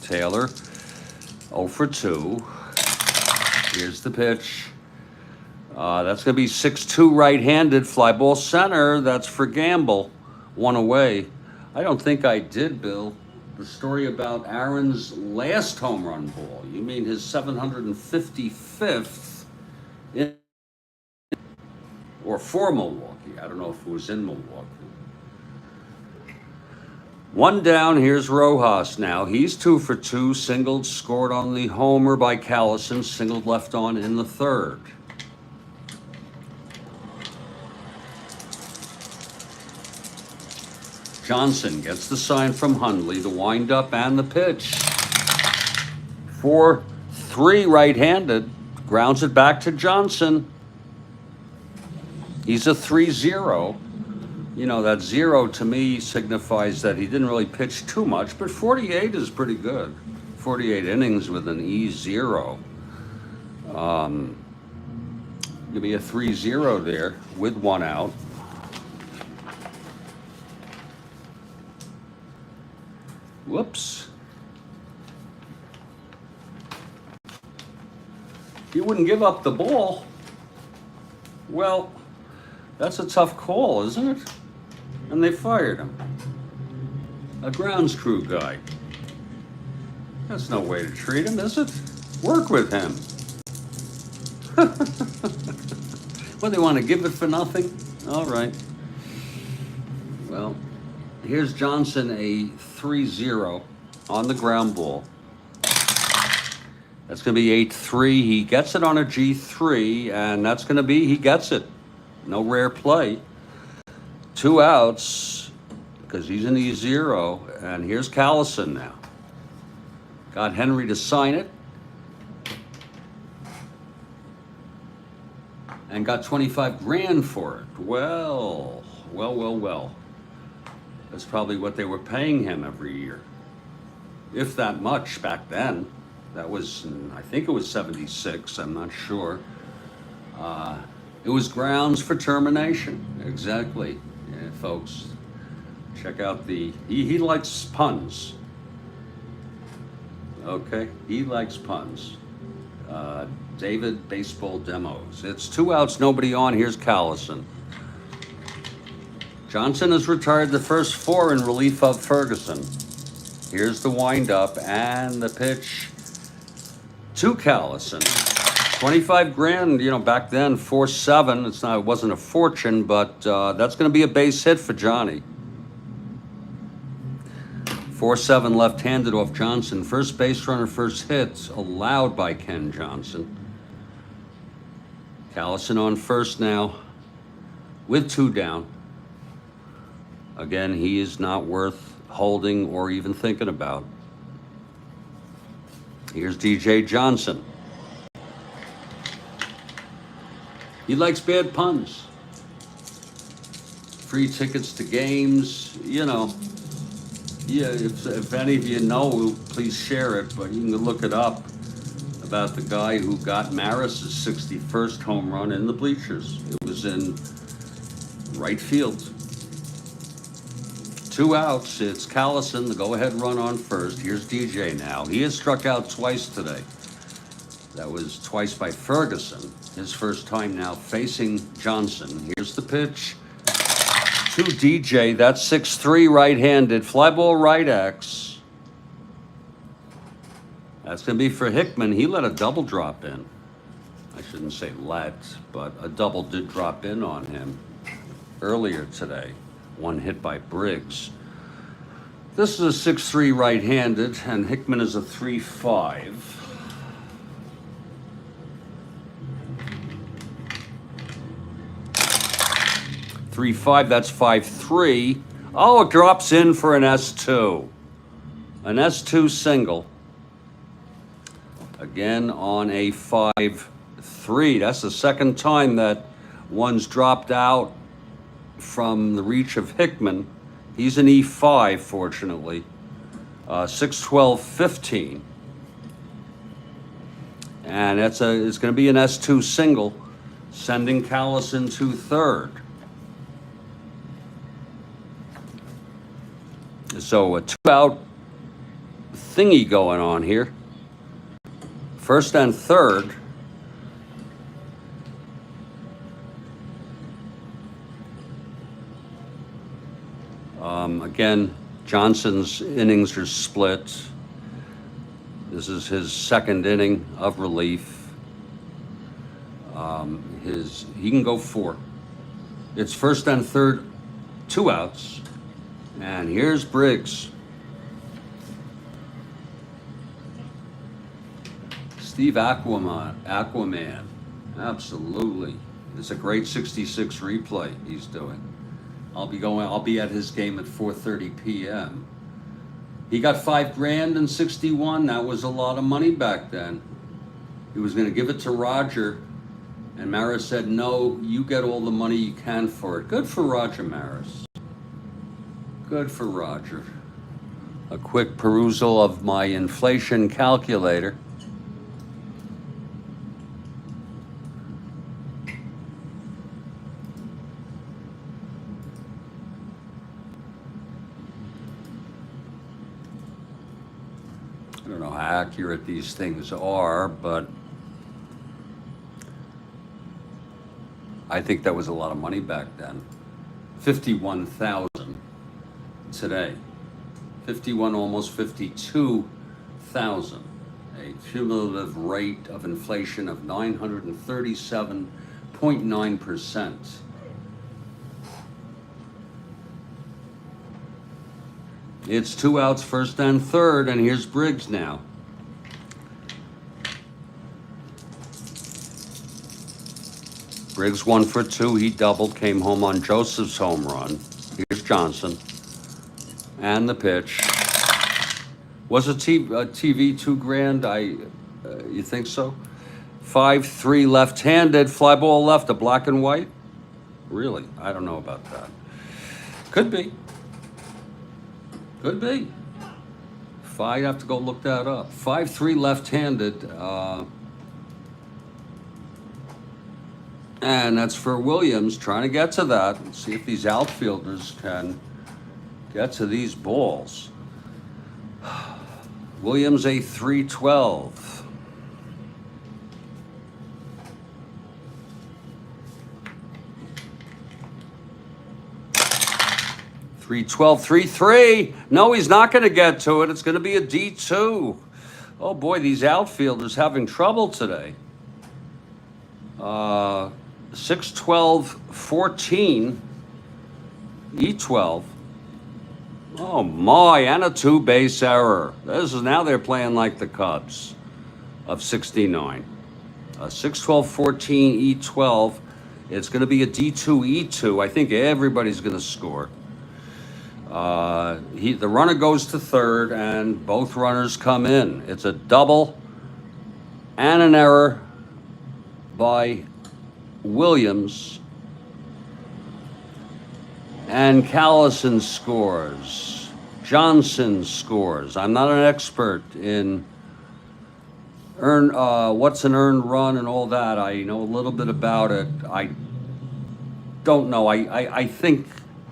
A: Taylor, 0 for 2. Here's the pitch. That's going to be 6-2 right-handed, fly ball center. That's for Gamble, 1 away. I don't think I did, Bill. The story about Aaron's last home run ball. You mean his 755th in, or for Milwaukee. I don't know if it was in Milwaukee. One down, here's Rojas now. He's 2 for 2, singled, scored on the homer by Callison, singled left on in the third. Johnson gets the sign from Hundley, the windup and the pitch. 4-3 right-handed, grounds it back to Johnson. He's a 3-0. You know, that 0 to me signifies that he didn't really pitch too much, but 48 is pretty good. 48 innings with an E0. Give me a 3-0 there with 1 out. Whoops. He wouldn't give up the ball. Well, that's a tough call, isn't it? And they fired him. A grounds crew guy. That's no way to treat him, is it? Work with him. What, they want to give it for nothing? All right. Well, here's Johnson, a 3-0 on the ground ball. That's going to be 8-3. He gets it on a G3, and that's going to be, he gets it. No rare play. 2 outs, because he's an E0, and here's Callison now. Got Henry to sign it. And got 25 grand for it. Well. That's probably what they were paying him every year. If that much back then. That was, I think it was 76, I'm not sure. It was grounds for termination. Exactly. Yeah, folks. Check out the, he likes puns. Okay, he likes puns. David Baseball Demos. It's 2 outs, nobody on. Here's Callison. Johnson has retired the first 4 in relief of Ferguson. Here's the windup and the pitch to Callison. 25 grand, you know, back then, 4-7. It wasn't a fortune, but that's going to be a base hit for Johnny. 4-7 left-handed off Johnson. First base runner, first hit allowed by Ken Johnson. Callison on first now with 2 down. Again, he is not worth holding or even thinking about. Here's DJ Johnson. He likes bad puns. Free tickets to games, you know. Yeah, if any of you know, please share it, but you can look it up about the guy who got Maris's 61st home run in the bleachers. It was in right field. 2 outs. It's Callison, the go-ahead run on first. Here's DJ now. He has struck out twice today. That was twice by Ferguson. His first time now facing Johnson. Here's the pitch to DJ. That's 6-3 right-handed. Fly ball right X. That's going to be for Hickman. He let a double drop in. I shouldn't say let, but a double did drop in on him earlier today. 1 hit by Briggs. This is a 6-3 right-handed, and Hickman is a 3-5. That's 5-3. Oh, it drops in for an S2. An S2 single. Again on a 5-3. That's the second time that one's dropped out from the reach of Hickman. He's an E5, fortunately. 6-12-15. And it's going to be an S2 single, sending Callison to third. So a 2-out thingy going on here. First and third. Again, Johnson's innings are split. This is his second inning of relief. He can go 4. It's first and third, 2 outs. And here's Briggs. Steve Aquaman. Absolutely. It's a great 66 replay he's doing. I'll be at his game at 4:30 p.m. He got $5,000 in 61. That was a lot of money back then. He was going to give it to Roger, and Maris said, no, you get all the money you can for it. Good for Roger Maris. Good for Roger. A quick perusal of my inflation calculator. I don't know how accurate these things are, but I think that was a lot of money back then. 51,000 today. 51, almost 52,000. A cumulative rate of inflation of 937.9%. It's 2 outs, first and third, and here's Briggs now. Briggs 1 for 2. He doubled, came home on Joseph's home run. Here's Johnson. And the pitch. Was a TV $2,000? You think so? 5-3 left-handed, fly ball left, a black and white? Really? I don't know about that. Could be. Could be. I have to go look that up. 5-3 left-handed. And that's for Williams, trying to get to that. Let's see if these outfielders can get to these balls. Williams a 312. $3.12, 3-3. No, he's not going to get to it. It's going to be a D2. Oh boy, these outfielders having trouble today. 6-12, 14. E12. Oh my, and a 2-base error. This is now they're playing like the Cubs of 69. 6-12, 14, E12. It's going to be a D2, E2. I think everybody's going to score. The runner goes to third, and both runners come in. It's a double and an error by Williams. And Callison scores. Johnson scores. I'm not an expert in what's an earned run and all that. I know a little bit about it. I don't know. I think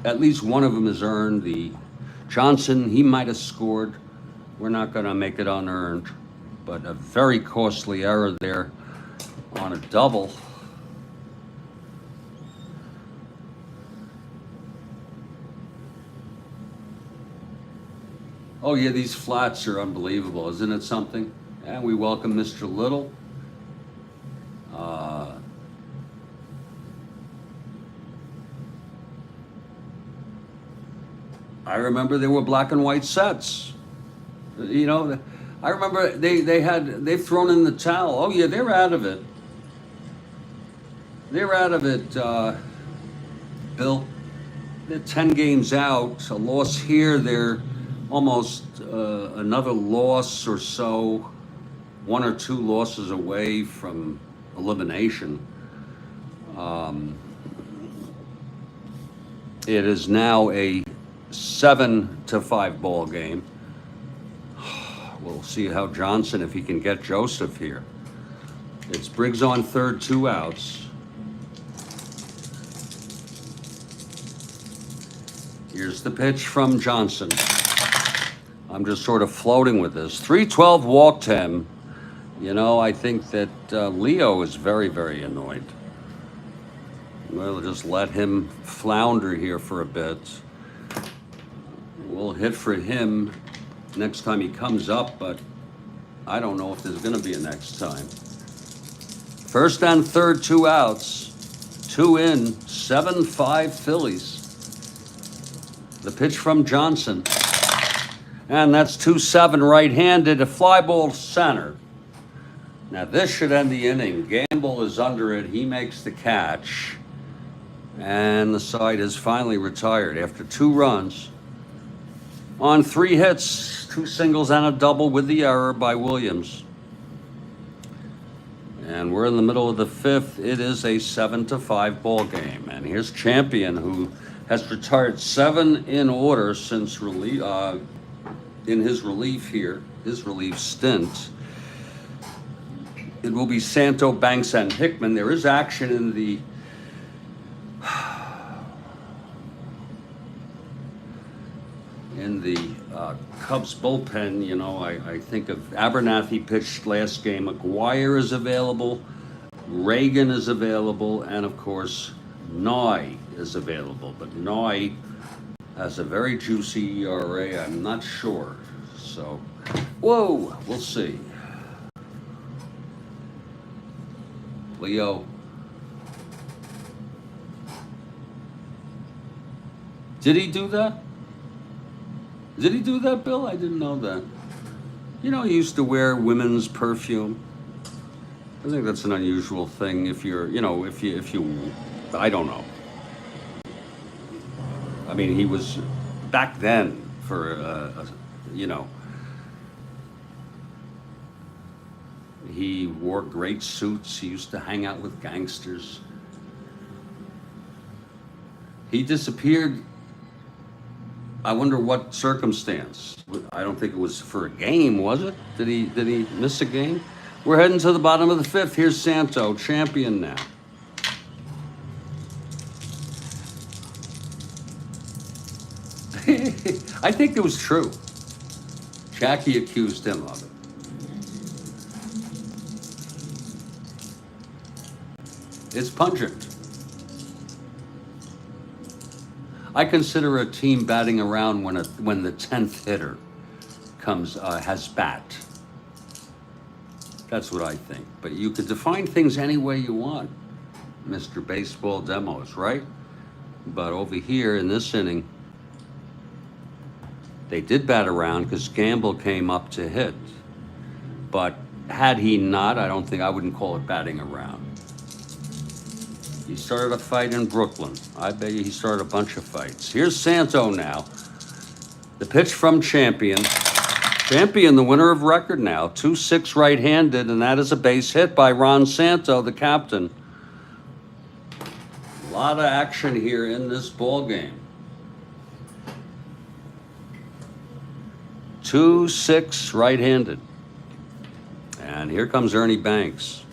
A: at least one of them is earned. The Johnson, he might have scored. We're not going to make it unearned, but a very costly error there on a double. Oh yeah, these flats are unbelievable, isn't it something? And we welcome Mr. Little. I remember there were black and white sets. You know, I remember they've thrown in the towel. Oh yeah, they're out of it. They're out of it, Bill. They're 10 games out. A loss here, they're almost another loss or so, 1 or 2 losses away from elimination. It is now a 7-5 ball game. We'll see how Johnson, if he can get Joseph here. It's Briggs on third, 2 outs. Here's the pitch from Johnson. I'm just sort of floating with this. 312 walked him. You know, I think that Leo is very, very annoyed. We'll just let him flounder here for a bit. We'll hit for him next time he comes up, but I don't know if there's going to be a next time. First and third, 2 outs. 2 in, 7-5 Phillies. The pitch from Johnson. And that's 2-7 right-handed, a fly ball center. Now this should end the inning. Gamble is under it. He makes the catch. And the side is finally retired after 2 runs on 3 hits, 2 singles and a double with the error by Williams. And we're in the middle of the 5th. It is a 7-5 ball game. And here's Champion, who has retired 7 in order since in his relief here, his relief stint. It will be Santo, Banks, and Hickman. There is action in the Cubs bullpen. You know, I think of Abernathy pitched last game. McGuire is available. Reagan is available. And, of course, Nye is available. But Nye has a very juicy ERA. I'm not sure. So, whoa, we'll see. Leo. Did he do that? Did he do that, Bill? I didn't know that. You know, he used to wear women's perfume. I think that's an unusual thing if you're, you know, if you, I don't know. I mean, he was, back then, for, you know, he wore great suits. He used to hang out with gangsters. He disappeared. I wonder what circumstance. I don't think it was for a game, was it? Did he miss a game? We're heading to the bottom of the 5th. Here's Santo, Champion now. I think it was true. Jackie accused him of it. It's pungent. I consider a team batting around when the 10th hitter has bat. That's what I think. But you could define things any way you want, Mr. Baseball Demos, right? But over here in this inning, they did bat around because Gamble came up to hit. But had he not, I wouldn't call it batting around. He started a fight in Brooklyn. I bet you he started a bunch of fights. Here's Santo now. The pitch from Champion. Champion, the winner of record now. 2-6 right-handed, and that is a base hit by Ron Santo, the captain. A lot of action here in this ball game. 2-6 right-handed. And here comes Ernie Banks.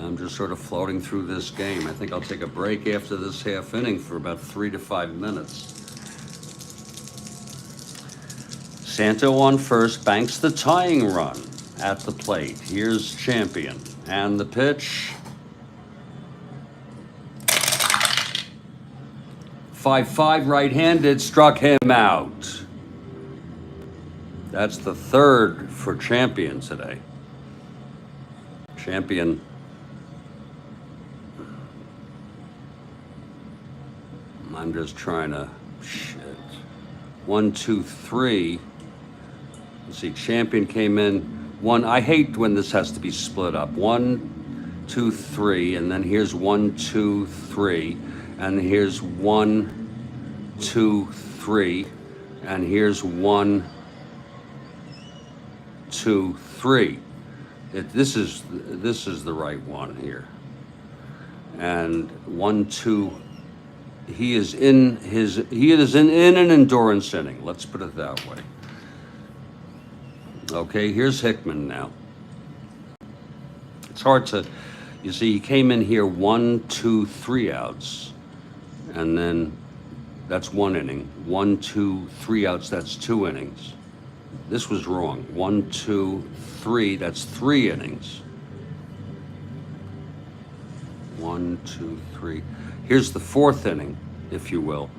A: I'm just sort of floating through this game. I think I'll take a break after this half inning for about 3 to 5 minutes. Santo on first, Banks the tying run at the plate. Here's Champion. And the pitch. 5-5 right-handed, struck him out. That's the 3rd for Champion today. Champion. I'm just trying to, 1, 2, 3. Let's see, Champion came in. 1, I hate when this has to be split up. 1, 2, 3, and then here's 1, 2, 3, and here's 1, 2, 3, and here's 1, 2, 3. This is the right one here. And 1, 2. He is in an endurance inning. Let's put it that way. Okay, here's Hickman now. It's hard to, you see, he came in here 1, 2, 3 outs, and then that's 1 inning. 1, 2, 3 outs. That's 2 innings. This was wrong. 1, 2, 3. That's 3 innings. 1, 2, 3. Here's the 4th inning, if you will.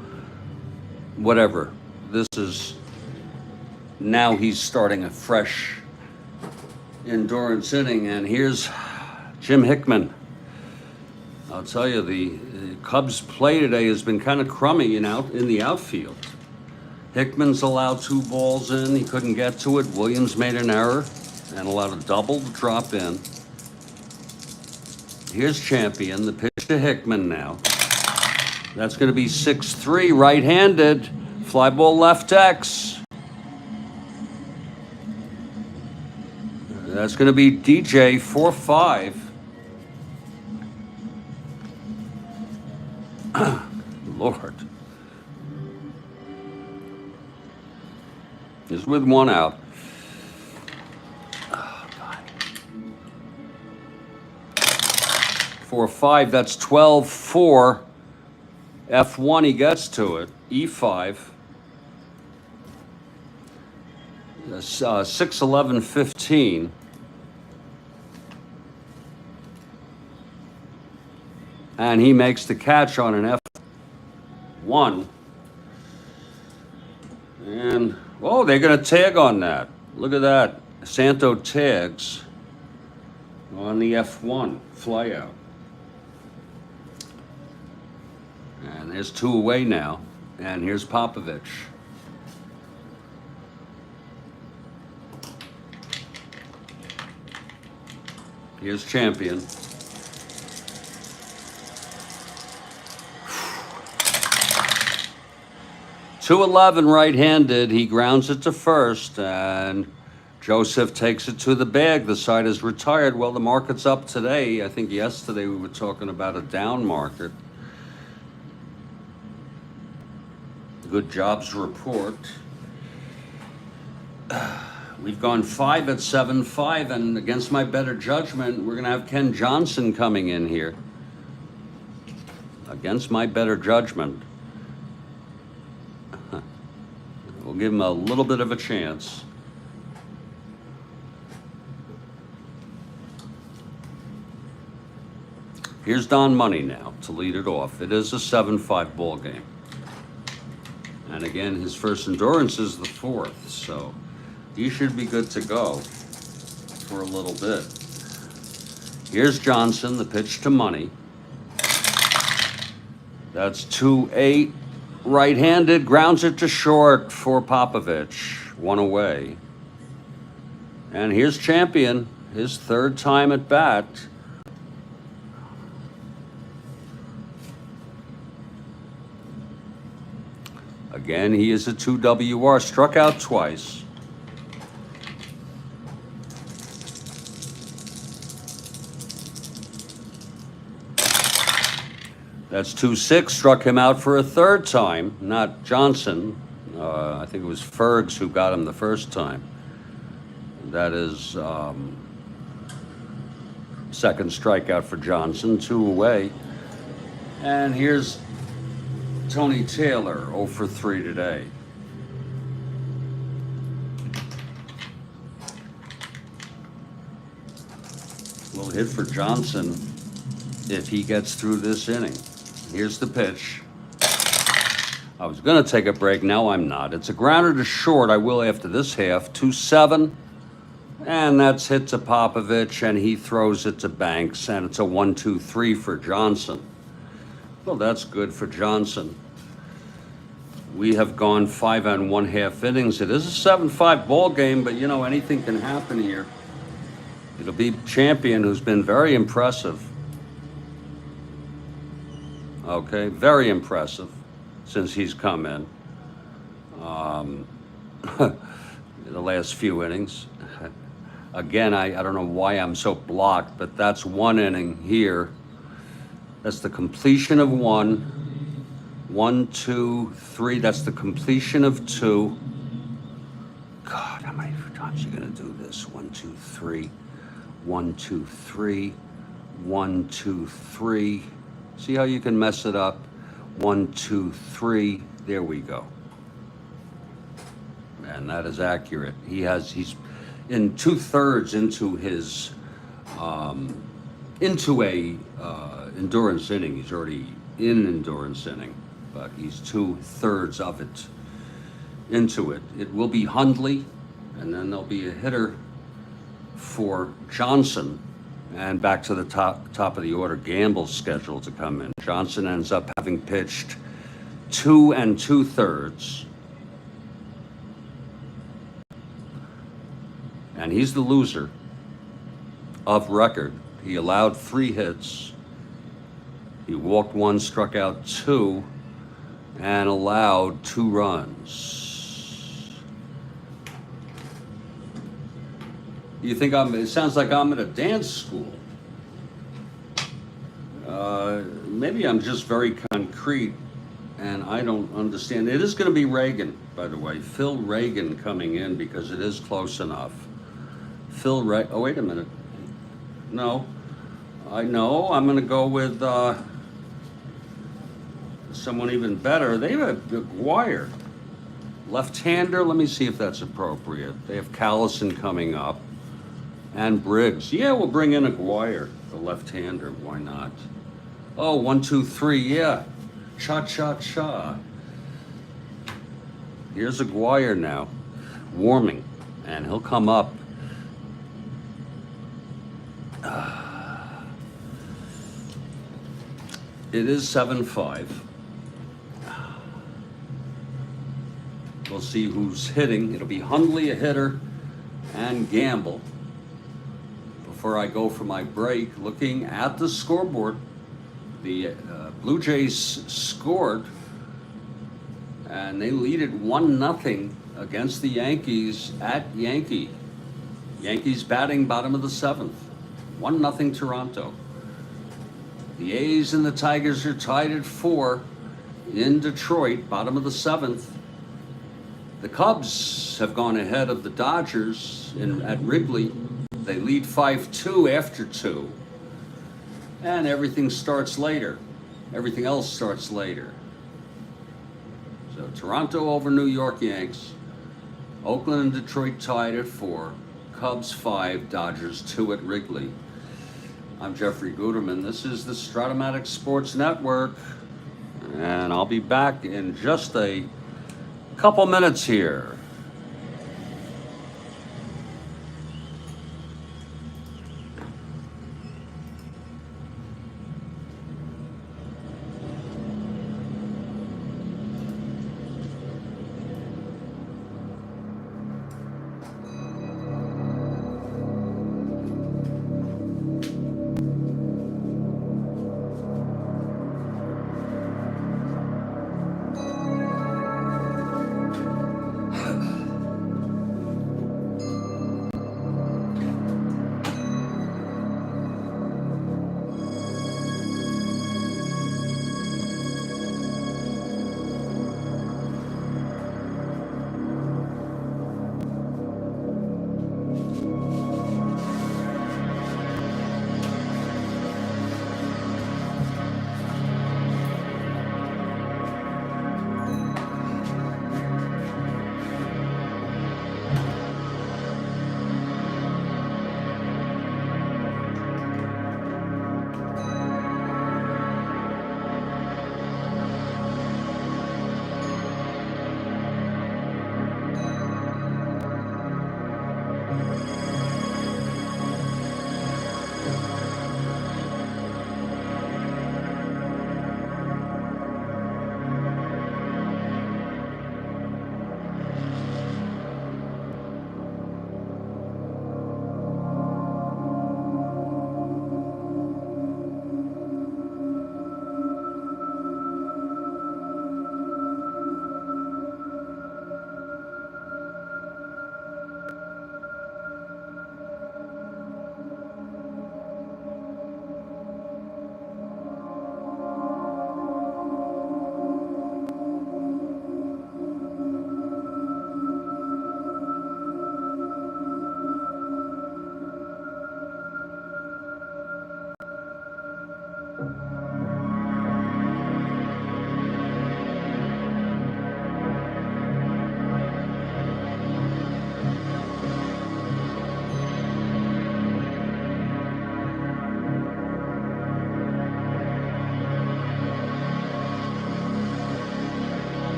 A: Whatever. This is, now he's starting a fresh endurance inning, and here's Jim Hickman. I'll tell you, the Cubs' play today has been kind of crummy in the outfield. Hickman's allowed 2 balls in. He couldn't get to it. Williams made an error and allowed a double to drop in. Here's Champion. The pitch to Hickman now. That's going to be 6-3, right-handed. Fly ball left X. That's going to be DJ 4-5. Lord. He's with 1 out. Oh, God. 4-5, that's 12-4. F1, he gets to it. E5. 6-11-15. And he makes the catch on an F1. And, oh, they're going to tag on that. Look at that. Santo tags on the F1 flyout. And there's 2 away now. And here's Popovich. Here's Champion. 2-11 right-handed. He grounds it to first, and Joseph takes it to the bag. The side is retired. Well, the market's up today. I think yesterday we were talking about a down market. Good jobs report. We've gone 5 at 7-5, and against my better judgment, we're going to have Ken Johnson coming in here. Against my better judgment. We'll give him a little bit of a chance. Here's Don Money now to lead it off. It is a 7-5 ball game. And again, his first endurance is the 4th, so he should be good to go for a little bit. Here's Johnson, the pitch to Money. That's 2-8. Right-handed, grounds it to short for Popovich. 1 away. And here's Champion, his 3rd time at bat. Again, he is a 2 WR, struck out twice. That's 2-6, struck him out for a 3rd time, not Johnson. I think it was Fergs who got him the first time. That is 2nd strikeout for Johnson, 2 away. And here's Tony Taylor, 0 for 3 today. Little hit for Johnson if he gets through this inning. Here's the pitch. I was going to take a break. Now I'm not. It's a grounder to short. I will after this half. 2-7. And that's hit to Popovich, and he throws it to Banks, and it's a 1-2-3 for Johnson. Well, that's good for Johnson. We have gone 5 1/2 innings. It is a 7-5 ball game, but you know, anything can happen here. It'll be Champion, who's been very impressive. Okay, very impressive since he's come in. The last few innings. Again, I don't know why I'm so blocked, but that's 1 inning here. That's the completion of 1. 1, 2, 3. That's the completion of 2. God, how many times are you going to do this? 1, 2, 3. 1, 2, 3. 1, 2, 3. See how you can mess it up? 1, 2, 3. There we go. And that is accurate. He's in 2/3 into his into a endurance inning. He's already in endurance inning, but he's 2/3 of it into it. It will be Hundley, and then there'll be a hitter for Johnson, And back to the top of the order, Gamble's scheduled to come in. Johnson ends up having pitched 2 2/3. And he's the loser of record. He allowed 3 hits. He walked 1, struck out 2, and allowed 2 runs. You think it sounds like I'm at a dance school. Maybe I'm just very concrete and I don't understand. It is going to be Reagan, by the way. Phil Reagan coming in because it is close enough. Oh, wait a minute. No. I'm going to go with someone even better. They have McGuire. Left-hander, let me see if that's appropriate. They have Callison coming up. And Briggs. Yeah, we'll bring in Aguirre, the left-hander. Why not? Oh, 1, 2, 3. Yeah. Cha-cha-cha. Here's Aguirre now, warming, and he'll come up. It is 7-5. We'll see who's hitting. It'll be Hundley, a hitter, and Gamble. Before I go for my break, looking at the scoreboard, the Blue Jays scored, and they lead it 1-0 against the Yankees at Yankee. Yankees batting bottom of the 7th. 1-0 Toronto. The A's and the Tigers are tied at 4 in Detroit, bottom of the 7th. The Cubs have gone ahead of the Dodgers at Wrigley. They lead 5-2 after 2. And everything starts later. Everything else starts later. So Toronto over New York Yanks. Oakland and Detroit tied at 4. Cubs 5, Dodgers 2 at Wrigley. I'm Jeffrey Guterman. This is the Strat-O-Matic Sports Network. And I'll be back in just a couple minutes here.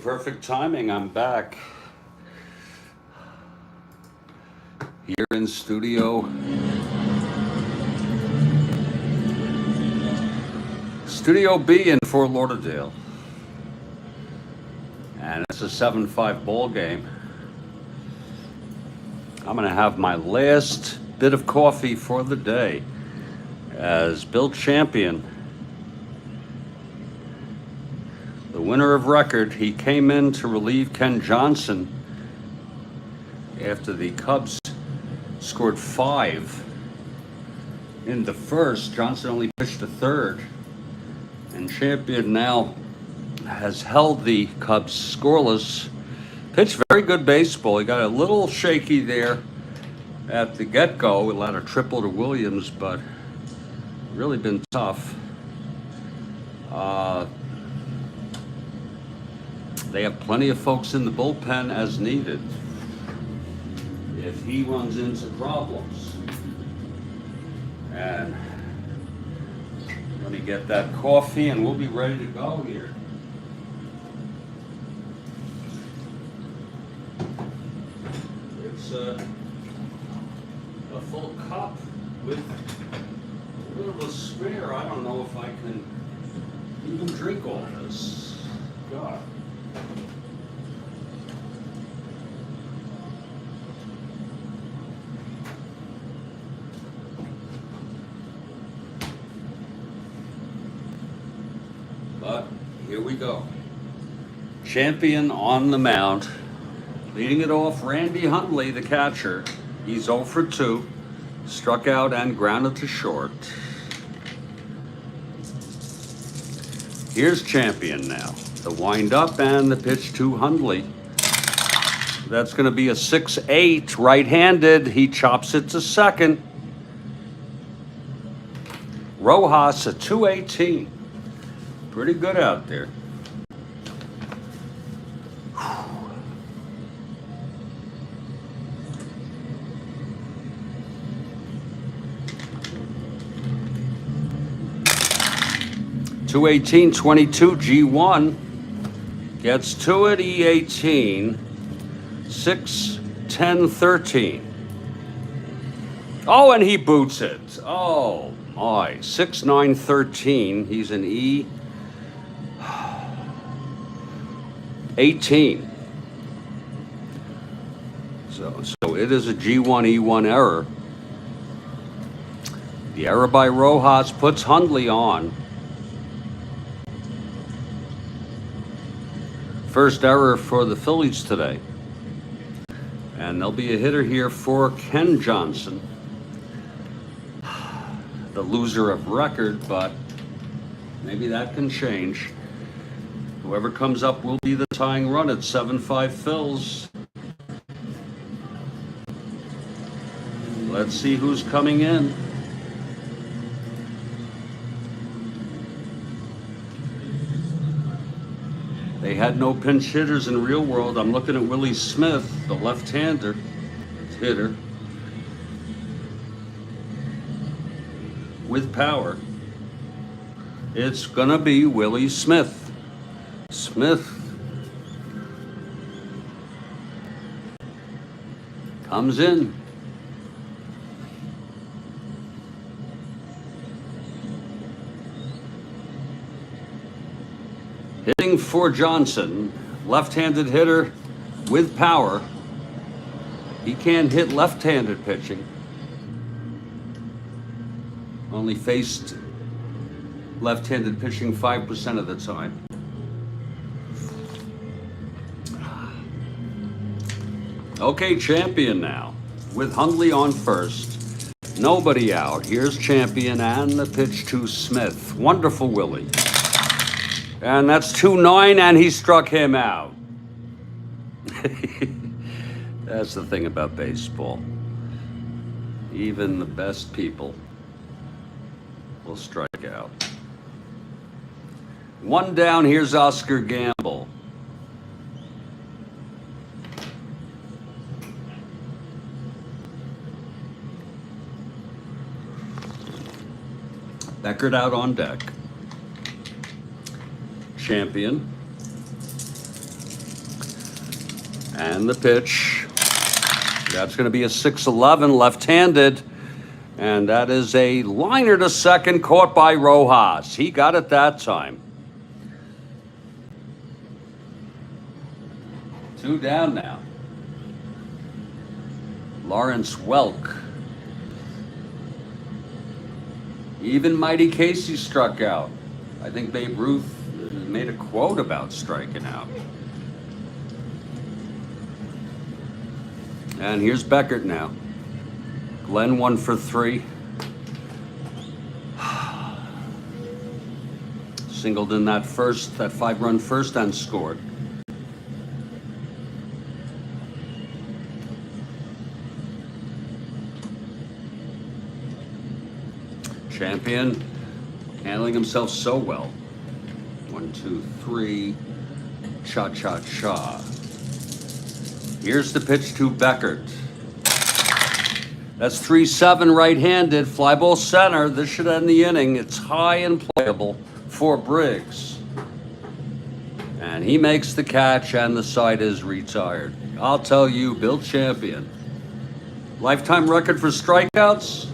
A: perfect timing. I'm back here in Studio B in Fort Lauderdale. And it's a 7-5 ball game. I'm going to have my last bit of coffee for the day as Bill Champion, the winner of record. He came in to relieve Ken Johnson after the Cubs scored 5 in the first. Johnson only pitched the third, and Champion now has held the Cubs scoreless. Pitched very good baseball. He got a little shaky there at the get-go. Allowed a triple to Williams, but really been tough. They have plenty of folks in the bullpen as needed if he runs into problems. And let me get that coffee and we'll be ready to go here. It's a full cup with a little bit of spare. I don't know if I can even drink all this. God. But here we go. Champion on the mound. Leading it off, Randy Hundley, the catcher. He's 0 for 2. Struck out and grounded to short. Here's Champion now. The wind up and the pitch to Hundley. That's going to be a 6-8, right-handed. He chops it to second. Rojas, a 218. Pretty good out there. .218, 22, G1. Gets to it, E18. 6, 10, 13. Oh, and he boots it. Oh, my. 6, 9, 13. He's an E. 18. So it is a G1, E1 error. The error by Rojas puts Hundley on. First error for the Phillies today. And there'll be a hitter here for Ken Johnson, the loser of record, but maybe that can change. Whoever comes up will be the tying run at 7-5 Phils. Let's see who's coming in. They had no pinch hitters in real world. I'm looking at Willie Smith, the left-hander hitter, with power. It's gonna be Willie Smith. Smith comes in. Hitting for Johnson, left-handed hitter with power. He can't hit left-handed pitching. Only faced left-handed pitching 5% of the time. Okay, Champion now, with Hundley on first. Nobody out. Here's Champion and the pitch to Smith. Wonderful Willie. And that's 2-9, and he struck him out. That's the thing about baseball. Even the best people will strike out. One down, here's Oscar Gamble. Beckert out on deck. Champion. And the pitch. That's going to be a 6-11 left-handed. And that is a liner to second caught by Rojas. He got it that time. 2 down now. Lawrence Welk. Even Mighty Casey struck out. I think Babe Ruth made a quote about striking out. And here's Beckert now. Glenn 1 for 3. Singled in that 5-run first and scored. Champion handling himself so well. 1, 2, 3. Cha-cha-cha. Here's the pitch to Beckert. That's 3-7 right-handed. Fly ball center. This should end the inning. It's high and playable for Briggs. And he makes the catch and the side is retired. I'll tell you, Bill Champion. Lifetime record for strikeouts?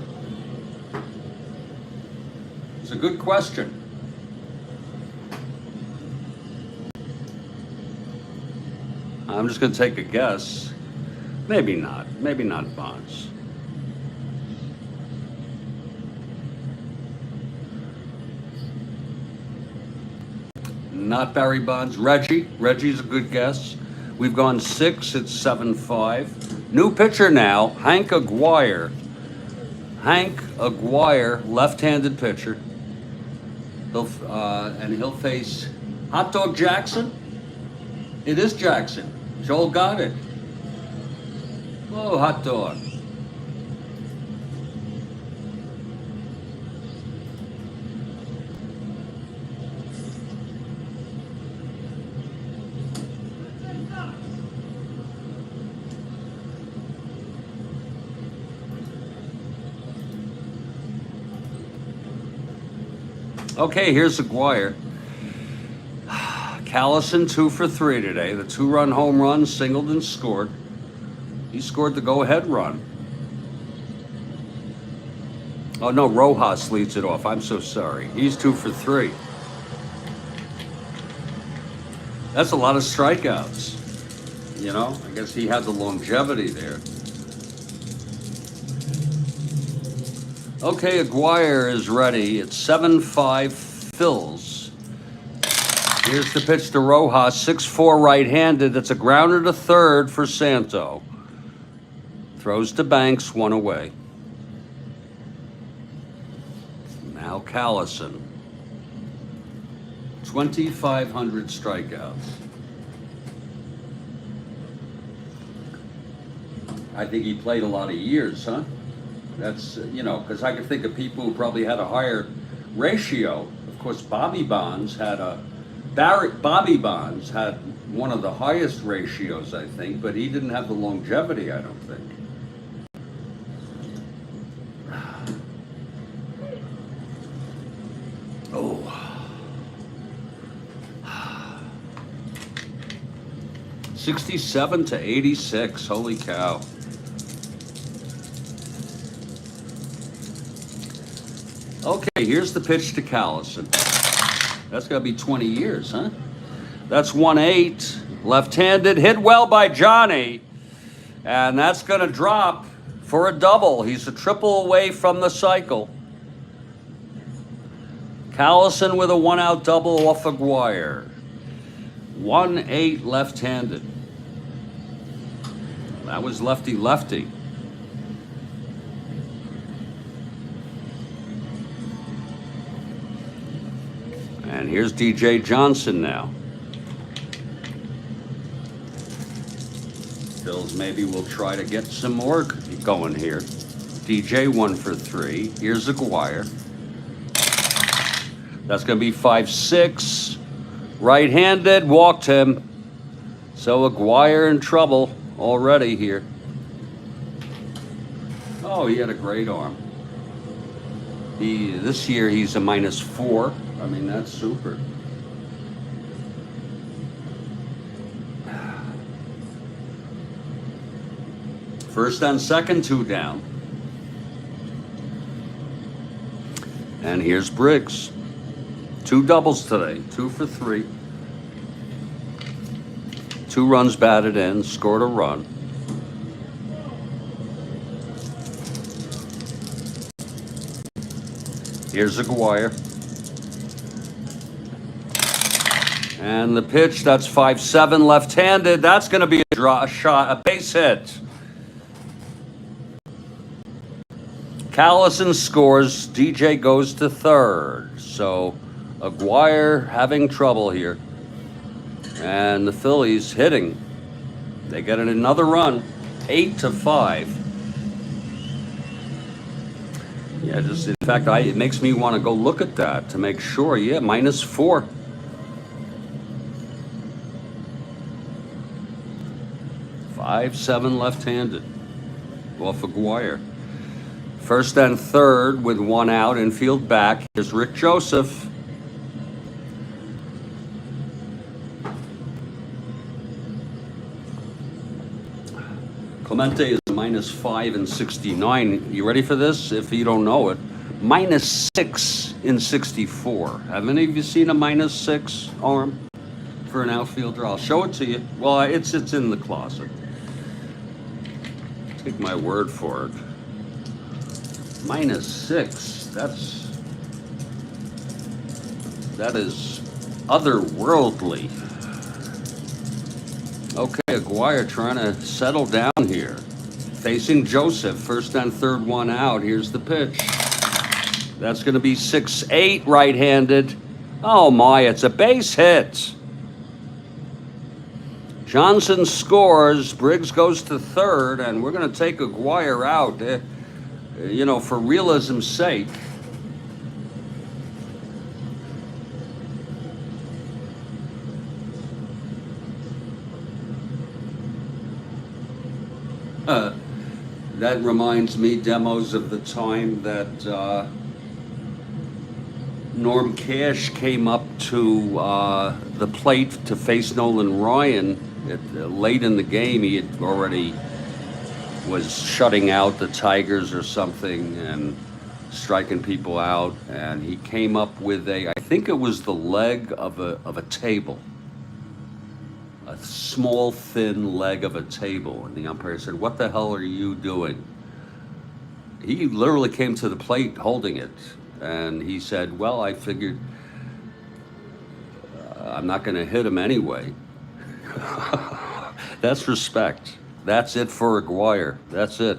A: It's a good question. I'm just going to take a guess. Maybe not. Maybe not Bonds. Not Barry Bonds. Reggie. Reggie's a good guess. We've gone 6. It's 7-5. New pitcher now, Hank Aguirre. Hank Aguirre, left-handed pitcher. He'll face Hot Dog Jackson. It is Jackson. Joel got it. Whoa, hot dog. Okay, here's Aguirre. Callison 2 for 3 today. The 2-run home run, singled and scored. He scored the go-ahead run. Oh no, Rojas leads it off. I'm so sorry. He's 2 for 3. That's a lot of strikeouts. You know, I guess he had the longevity there. Okay, Aguirre is ready. It's 7-5 Phils. Here's the pitch to Rojas, 6-4 right-handed. That's a grounder to third for Santo. Throws to Banks, 1 away. Now Callison. 2,500 strikeouts. I think he played a lot of years, huh? That's, you know, because I can think of people who probably had a higher ratio. Of course, Bobby Bonds had one of the highest ratios, I think, but he didn't have the longevity, I don't think. Oh. 67 to 86, holy cow. Okay, here's the pitch to Callison. That's got to be 20 years, huh? That's 1-8, left-handed, hit well by Johnny. And that's going to drop for a double. He's a triple away from the cycle. Callison with a 1-out double off Aguirre. 1-8 left-handed. That was lefty-lefty. And here's DJ Johnson now. Bills maybe will try to get some more going here. DJ 1 for 3. Here's Aguirre. That's going to be 5-6. Right-handed, walked him. So Aguirre in trouble already here. Oh, he had a great arm. This year he's a -4. I mean, that's super. First and second, 2 down. And here's Briggs. 2 doubles today, 2 for 3. 2 runs batted in, scored a run. Here's Aguirre. And the pitch, that's 5-7 left-handed. That's going to be a base hit. Callison scores. DJ goes to third. So Aguirre having trouble here. And the Phillies hitting. They get another run, 8-5. Yeah, just in fact, it makes me want to go look at that to make sure. Yeah, -4. -5-7 left-handed off Aguirre. First and third with 1 out, infield back. Here's Rick Joseph. Clemente is -5 in 69. You ready for this? If you don't know it, -6 in 64. Have any of you seen a -6 arm for an outfielder? I'll show it to you. Well, it's in the closet. Take my word for it. -6. That is otherworldly. Okay, Aguirre trying to settle down here. Facing Joseph, first and third, 1 out. Here's the pitch. That's going to be 6-8 right-handed. Oh my, it's a base hit. Johnson scores. Briggs goes to third, and we're going to take Aguirre out. You know, for realism's sake. That reminds me, demos of the time that Norm Cash came up to the plate to face Nolan Ryan late in the game. He had already was shutting out the Tigers or something and striking people out, and he came up with I think it was the leg of a table. A small, thin leg of a table. And the umpire said, "What the hell are you doing?" He literally came to the plate holding it. And he said, "Well, I figured I'm not going to hit him anyway." That's respect. That's it for Aguirre. That's it.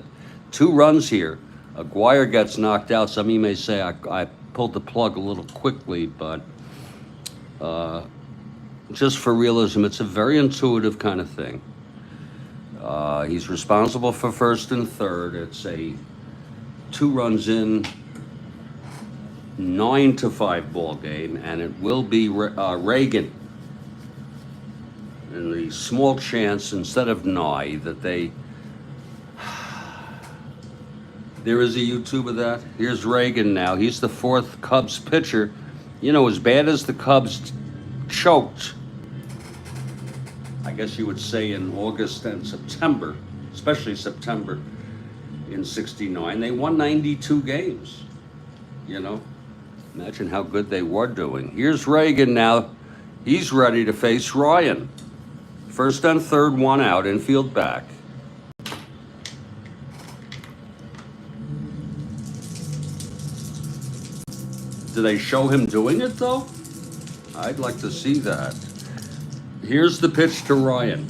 A: 2 runs here. Aguirre gets knocked out. Some of you may say I pulled the plug a little quickly, but just for realism, it's a very intuitive kind of thing. He's responsible for first and third. It's a 2 runs in, 9-5 ball game, and it will be Reagan. And the small chance, instead of Nye, that they... There is a YouTube of that. Here's Reagan now. He's the 4th Cubs pitcher. You know, as bad as the Cubs choked, I guess you would say, in August and September, especially September in 69, they won 92 games. You know, imagine how good they were doing. Here's Reagan now. He's ready to face Ryan. First and third, 1 out, infield back. Do they show him doing it, though? I'd like to see that. Here's the pitch to Ryan.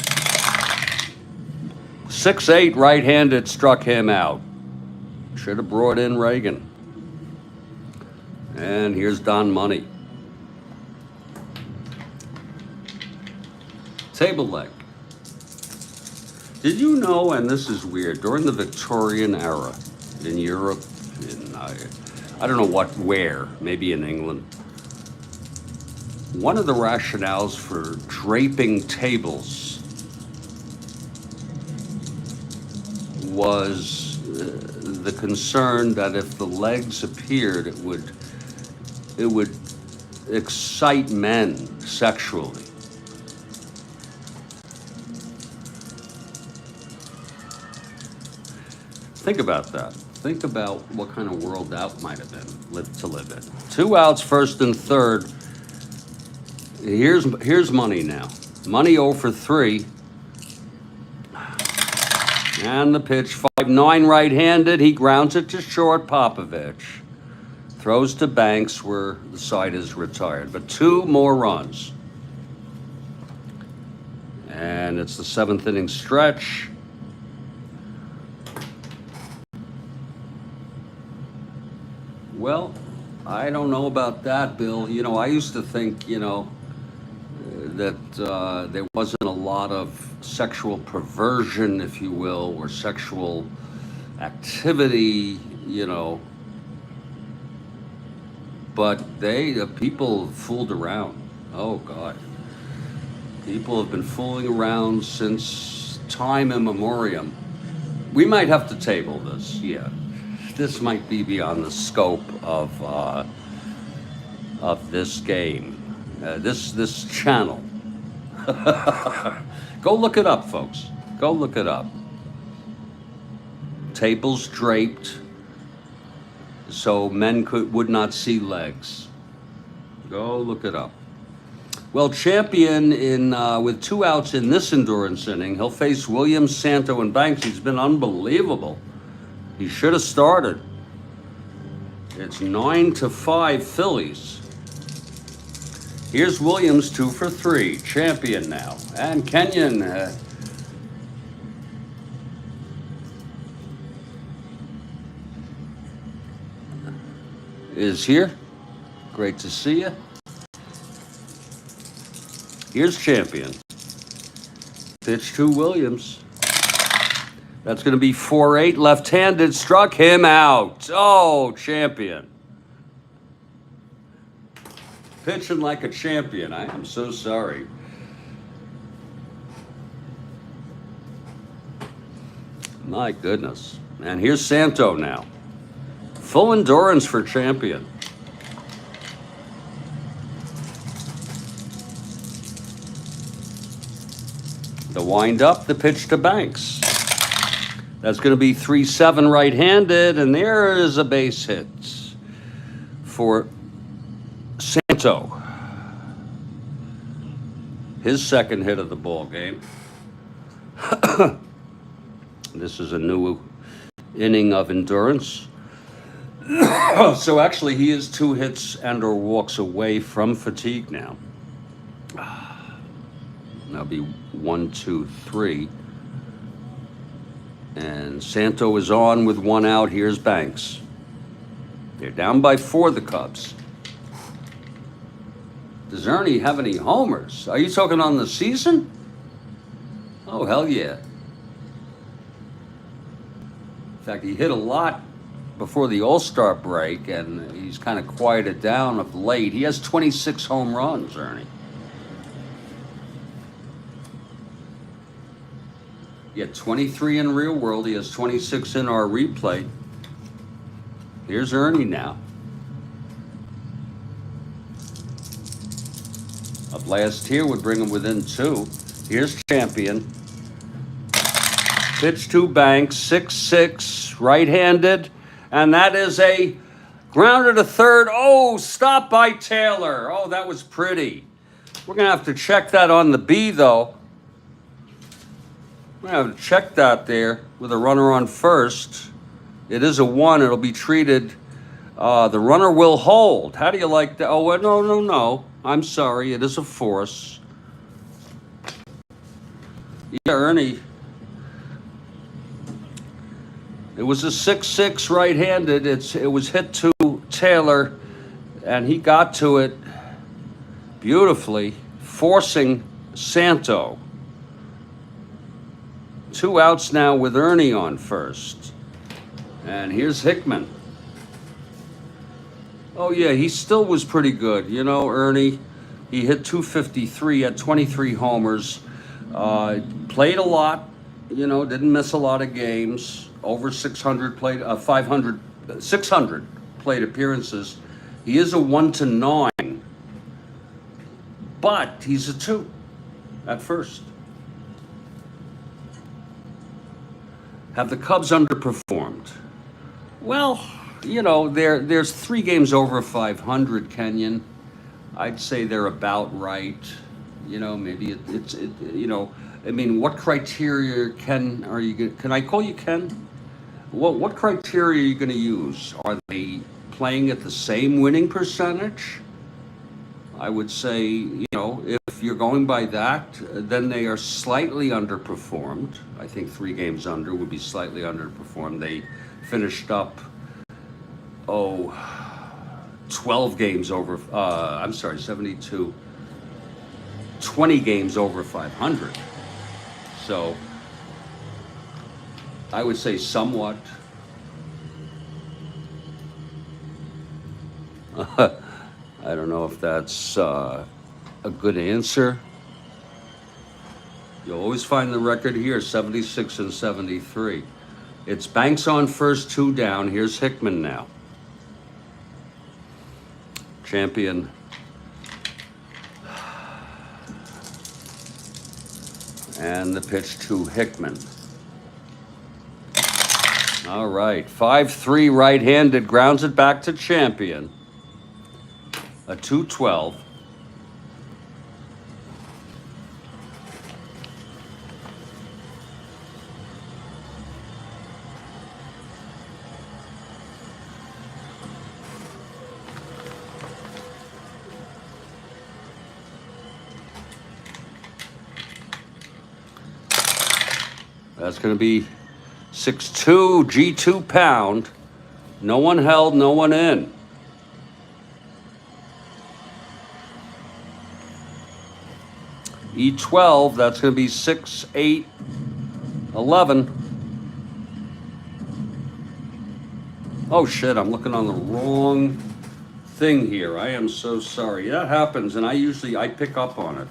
A: 6-8 right-handed, struck him out. Should have brought in Reagan. And here's Don Money. Table leg. Did you know, and this is weird, during the Victorian era in Europe, I don't know where, maybe in England, one of the rationales for draping tables was the concern that if the legs appeared, it would excite men sexually. Think about that. Think about what kind of world that might have been to live in. 2 outs, first and third. Here's money now. Money 0 for 3. And the pitch, 5-9 right-handed. He grounds it to short. Popovich throws to Banks where the side is retired. But 2 more runs. And it's the 7th inning stretch. Well, I don't know about that, Bill. You know, I used to think, you know, that there wasn't a lot of sexual perversion, if you will, or sexual activity, you know. But people fooled around. Oh, God. People have been fooling around since time immemorial. We might have to table this, yeah. This might be beyond the scope of this game, this channel. Go look it up, folks. Go look it up. Tables draped so men would not see legs. Go look it up. Well, Champion with 2 outs in this endurance inning. He'll face Williams, Santo, and Banks. He's been unbelievable. He should have started. It's 9-5 Phillies. Here's Williams, 2 for 3. Champion now. And Kenyon is here. Great to see you. Here's Champion. Pitch to Williams. That's going to be 4-8, left-handed, struck him out. Oh, Champion. Pitching like a champion. I am so sorry. My goodness. And here's Santo now. Full endurance for Champion. The wind-up, the pitch to Banks. That's going to be 3-7 right-handed, and there is a base hit for Santo. His second hit of the ball game. This is a new inning of endurance. So actually, he is 2 hits and/or walks away from fatigue now. That'll be 1, 2, 3. And Santo is on with 1 out. Here's Banks. They're down by 4, the Cubs. Does Ernie have any homers? Are you talking on the season? Oh, hell yeah. In fact, he hit a lot before the All-Star break, and he's kind of quieted down of late. He has 26 home runs, Ernie. He had 23 in real world. He has 26 in our replay. Here's Ernie now. A blast here would bring him within 2. Here's Champion. Pitch to Banks, 6-6, right-handed. And that is a grounder to third. Oh, stop by Taylor. Oh, that was pretty. We're going to have to check that on the B, though. We're going to have to check that there with a runner on first. It is a 1. It'll be treated. The runner will hold. How do you like that? Oh, no. I'm sorry. It is a force. Yeah, Ernie. It was a 6-6 right-handed. It was hit to Taylor, and he got to it beautifully, forcing Santo. 2 outs now with Ernie on first. And here's Hickman. Oh, yeah, he still was pretty good. You know, Ernie, he hit 253 at 23 homers. Played a lot, you know, didn't miss a lot of games. Over 600 600 plate appearances. He is a 1-9, but he's a 2 at first. Have the Cubs underperformed? Well, you know, there's 3 games over 500, Kenyon. I'd say they're about right. You know, maybe you know, I mean, what criteria can I call you Ken? What criteria are you going to use? Are they playing at the same winning percentage? I would say, you know, if you're going by that, then they are slightly underperformed. I think 3 games under would be slightly underperformed. They finished up, 12 games over, I'm sorry, 72, 20 games over 500. So I would say somewhat. I don't know if that's a good answer. You'll always find the record here, 76 and 73. It's Banks on first, 2 down. Here's Hickman now. Champion. And the pitch to Hickman. All right, 5-3 right-handed, grounds it back to Champion. A 2-12. That's going to be 6-2, G2 pound. No one held, no one in. E12, that's going to be 6-8, 11. Oh shit, I'm looking on the wrong thing here. I am so sorry. That happens, and I pick up on it.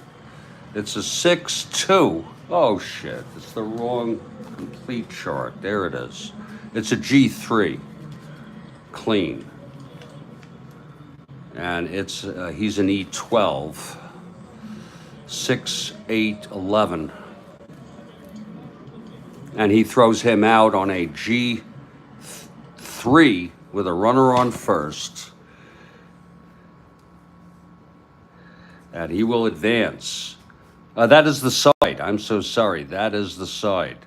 A: It's a 6-2. Oh shit, it's the wrong complete chart. There it is. It's a G3. Clean. And it's he's an E12. 6-8, 11. And he throws him out on a G3 with a runner on first. And he will advance. That is the side. I'm so sorry. That is the side.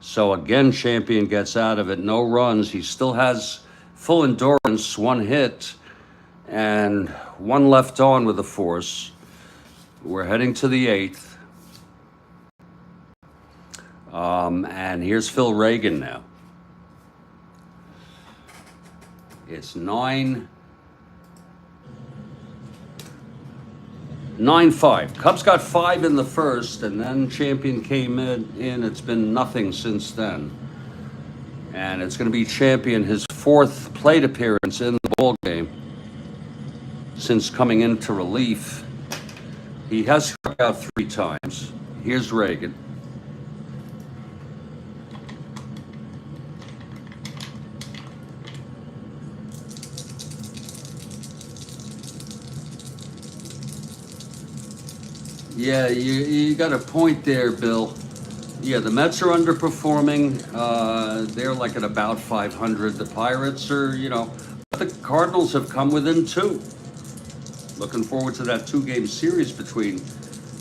A: So again, Champion gets out of it. No runs. He still has full endurance, 1 hit, and 1 left on with a force. We're heading to the 8th. And here's Phil Reagan now. It's 9-5. Cubs got 5 in the first, and then Champion came in. It's been nothing since then. And it's going to be Champion, his 4th plate appearance in the ball game since coming into relief. He has struck out 3 times. Here's Reagan. Yeah, you got a point there, Bill. Yeah, the Mets are underperforming. They're like at about 500. The Pirates are, you know, but the Cardinals have come within 2. Looking forward to that 2-game series between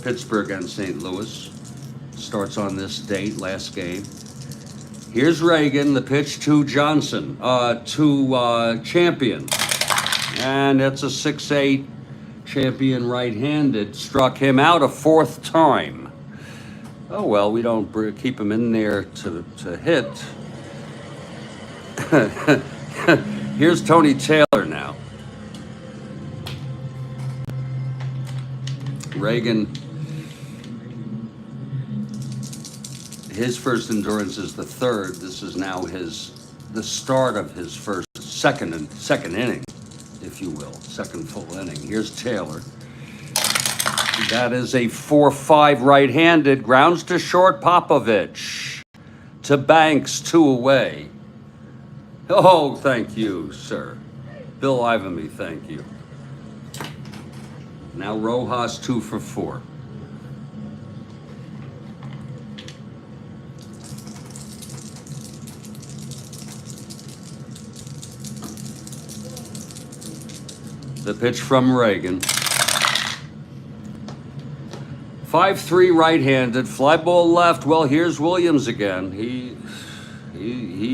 A: Pittsburgh and St. Louis. Starts on this date, last game. Here's Reagan, the pitch to Johnson, to Champion. And it's a 6-8. Champion right-handed. Struck him out a 4th time. Oh, well, we don't keep him in there to hit. Here's Tony Taylor now. Reagan, his first endurance is the 3rd. This is now the start of his second inning, if you will, second full inning. Here's Taylor. That is a 4-5 right-handed, grounds to short. Popovich to Banks, 2 away. Oh, thank you, sir. Bill Ivamy, thank you. Now Rojas 2 for 4. The pitch from Reagan. 5-3 right-handed, fly ball left. Well, here's Williams again. He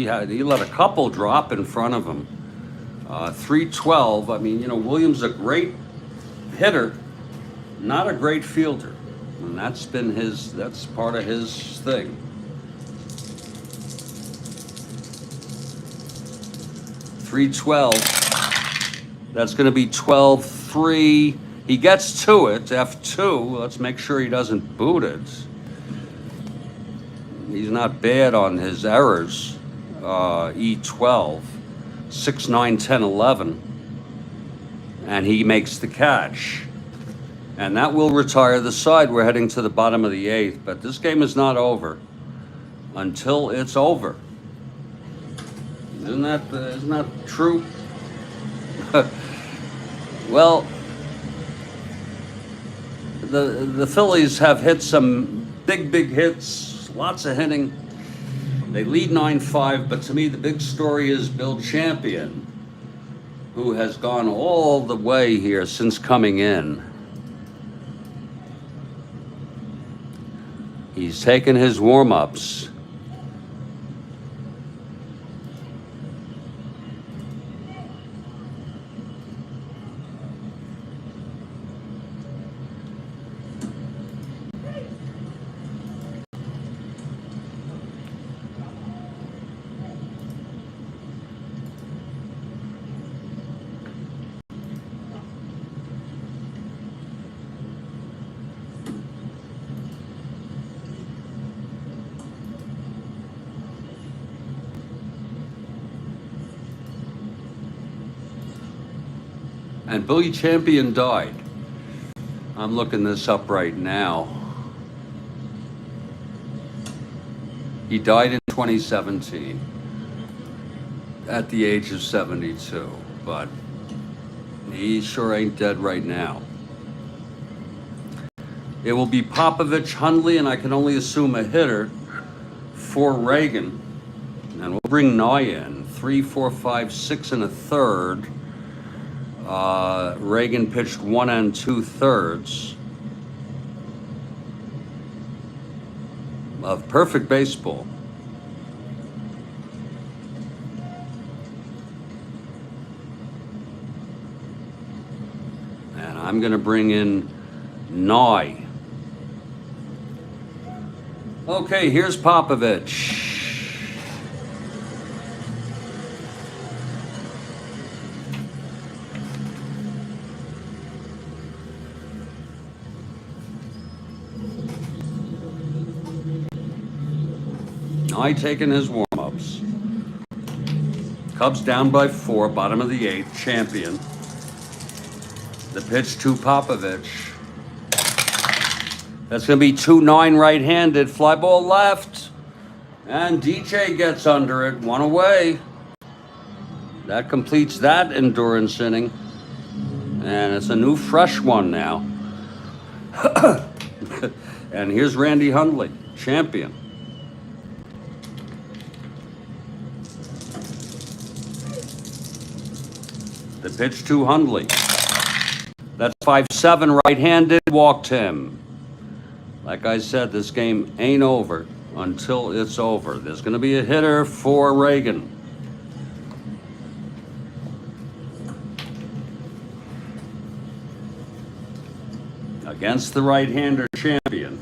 A: let a couple drop in front of him. 312. I mean, you know, Williams a great hitter, not a great fielder, and that's part of his thing. 312. That's going to be 12-3. He gets to it, F2. Let's make sure he doesn't boot it. He's not bad on his errors. E12, 6, 9, 10, 11. And he makes the catch. And that will retire the side. We're heading to the bottom of the 8th, but this game is not over until it's over. Isn't that true? Well, the Phillies have hit some big hits, lots of hitting. They lead 9-5, but to me the big story is Bill Champion, who has gone all the way here since coming in. He's taken his warm-ups. And Billy Champion died. I'm looking this up right now. He died in 2017 at the age of 72, but he sure ain't dead right now. It will be Popovich, Hundley, and I can only assume a hitter for Reagan. And we'll bring Nye in. 3, 4, 5, 6 and a third. Reagan pitched 1 2/3 of perfect baseball. And I'm going to bring in Nye. Okay, here's Popovich. Nye taking his warm-ups. Cubs down by 4, bottom of the 8th, Champion. The pitch to Popovich. That's going to be 2-9 right-handed, fly ball left. And DJ gets under it, 1 away. That completes that endurance inning. And it's a new fresh one now. And here's Randy Hundley, Champion. The pitch to Hundley. That's 5-7 right-handed, walked him. Like I said, this game ain't over until it's over. There's going to be a hitter for Reagan. Against the right-hander, Champion.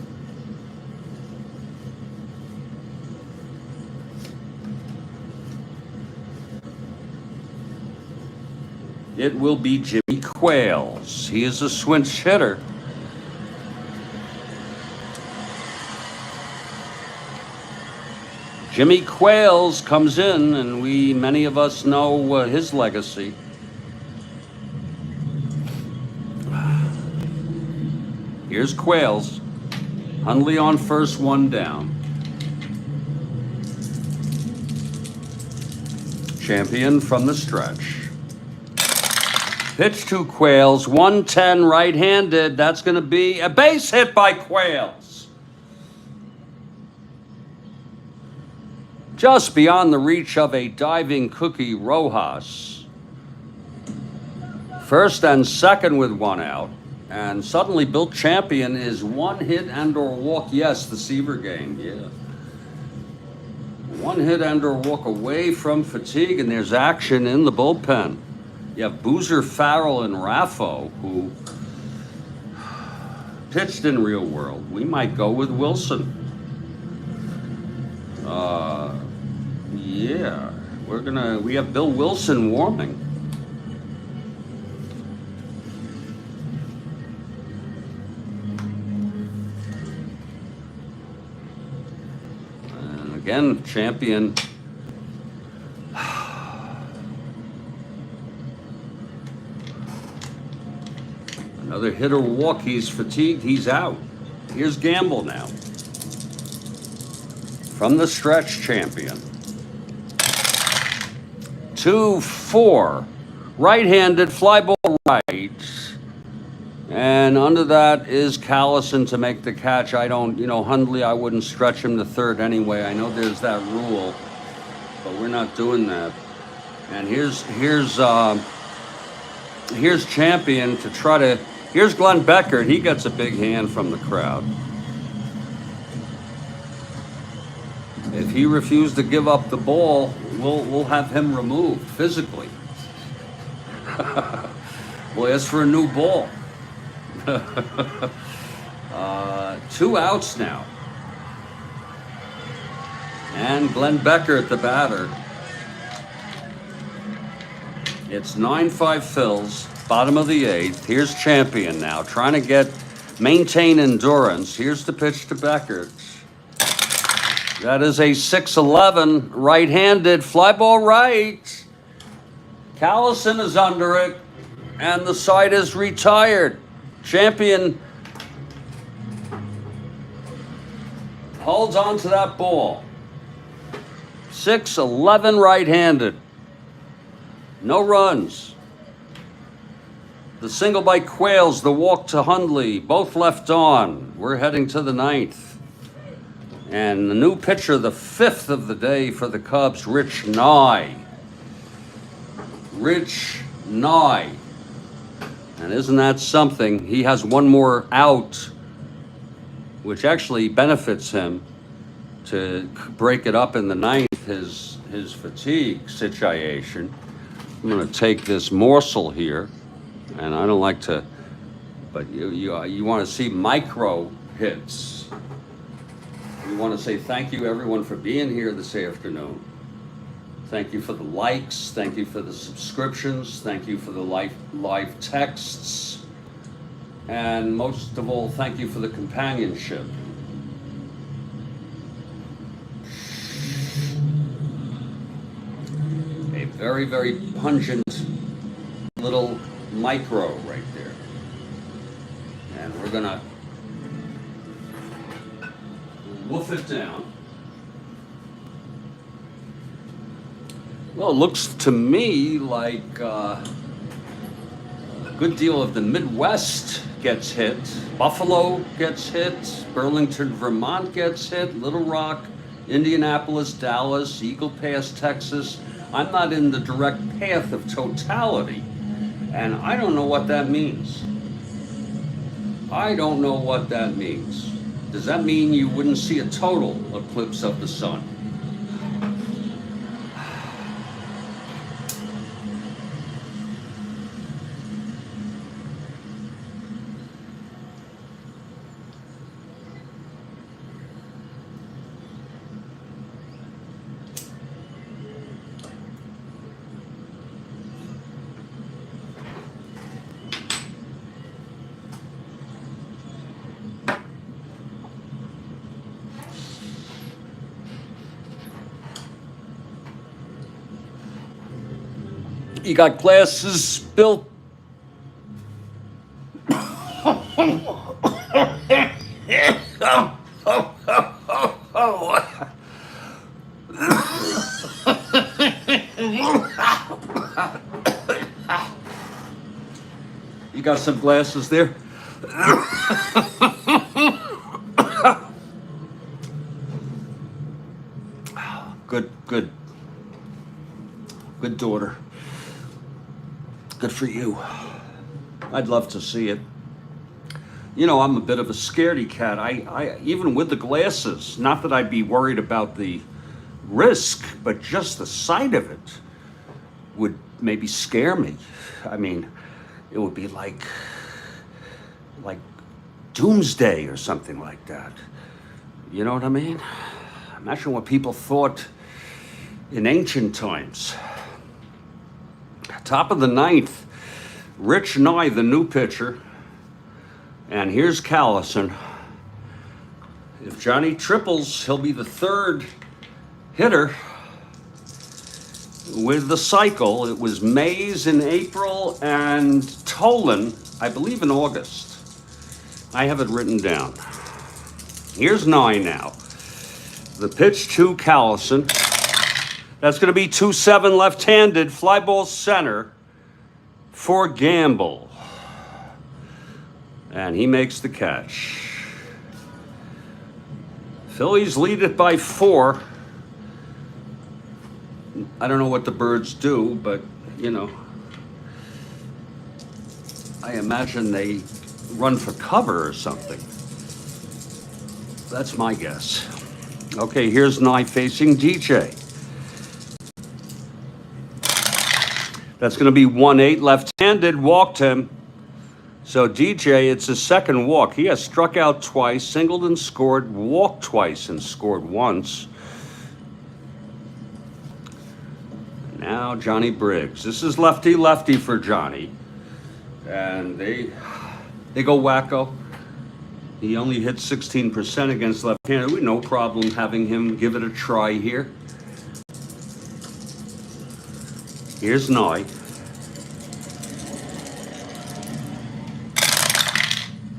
A: It will be Jimmy Quails. He is a switch hitter. Jimmy Quails comes in, and many of us know his legacy. Here's Quails. Hundley on first, 1 down. Champion from the stretch. Pitch to Quails, 110 right-handed. That's going to be a base hit by Quails. Just beyond the reach of a diving Cookie Rojas. First and second with one out. And suddenly Built Champion is one hit and or walk. Yes, the Seaver game, yeah. One hit and or walk away from fatigue, and there's action in the bullpen. You have Boozer, Farrell, and Raffo, who pitched in real world. We might go with Wilson. Yeah, we have Bill Wilson warming. And again, Champion. Another hit or walk, he's fatigued, he's out. Here's Gamble now. From the stretch, Champion. 2-4. Right-handed, fly ball right. And under that is Callison to make the catch. Hundley, I wouldn't stretch him to third anyway. I know there's that rule, but we're not doing that. And here's Champion to try to. Here's Glenn Becker. He gets a big hand from the crowd. If he refused to give up the ball, we'll have him removed physically. We'll ask for a new ball. 2 outs now. And Glenn Becker at the batter. It's 9-5 Phils, bottom of the 8th. Here's Champion now, trying to maintain endurance. Here's the pitch to Becker. That is a 6-11, right-handed, fly ball right. Callison is under it, and the side is retired. Champion holds on to that ball. 6-11, right-handed. No runs. The single by Quails, the walk to Hundley, both left on. We're heading to the 9th. And the new pitcher, the 5th of the day for the Cubs, Rich Nye. Rich Nye. And isn't that something? He has one more out, which actually benefits him to break it up in the 9th, his fatigue situation. I'm going to take this morsel here, and I don't like to, but you want to see micro hits. We want to say thank you, everyone, for being here this afternoon. Thank you for the likes. Thank you for the subscriptions. Thank you for the live texts. And most of all, thank you for the companionship. A very, very pungent little micro right there. And we're going to woof it down. Well, it looks to me like a good deal of the Midwest gets hit. Buffalo gets hit. Burlington, Vermont gets hit. Little Rock, Indianapolis, Dallas, Eagle Pass, Texas. I'm not in the direct path of totality, and I don't know what that means. I don't know what that means. Does that mean you wouldn't see a total eclipse of the sun? You got glasses, Bill? You got some glasses there? Good daughter. Good for you. I'd love to see it. You know, I'm a bit of a scaredy cat. I even with the glasses, not that I'd be worried about the risk, but just the sight of it would maybe scare me. I mean, it would be like doomsday or something like that. You know what I mean? Imagine what people thought in ancient times. Top of the ninth, Rich Nye, the new pitcher. And here's Callison. If Johnny triples, he'll be the third hitter with the cycle. It was Mays in April and Tolan, I believe, in August. I have it written down. Here's Nye now. The pitch to Callison. That's going to be 2-7 left-handed, fly ball center for Gamble. And he makes the catch. Phillies lead it by 4. I don't know what the Birds do, but, you know, I imagine they run for cover or something. That's my guess. Okay, here's Nye facing DJ. That's going to be 1-8 left-handed, walked him. So DJ, it's his second walk. He has struck out twice, singled and scored, walked twice and scored once. Now Johnny Briggs. This is lefty-lefty for Johnny. And they go wacko. He only hit 16% against left-handed. We no problem having him give it a try here. Here's Nye.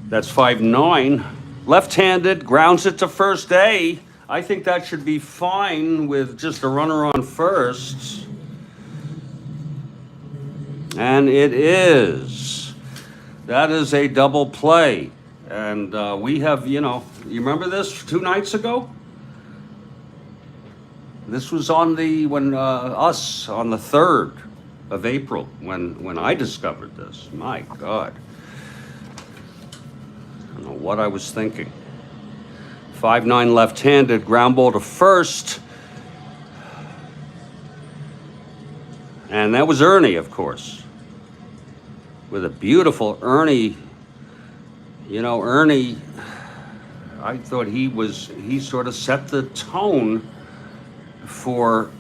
A: That's 5-9. Left-handed, grounds it to first A. I think that should be fine with just a runner on first. And it is. That is a double play. And we have, you know, you remember this 2 nights ago? This was on the, on the 3rd of April when I discovered this. My God. I don't know what I was thinking. 5-9 left-handed, ground ball to first. And that was Ernie, of course. With a beautiful Ernie. You know, Ernie, I thought he sort of set the tone for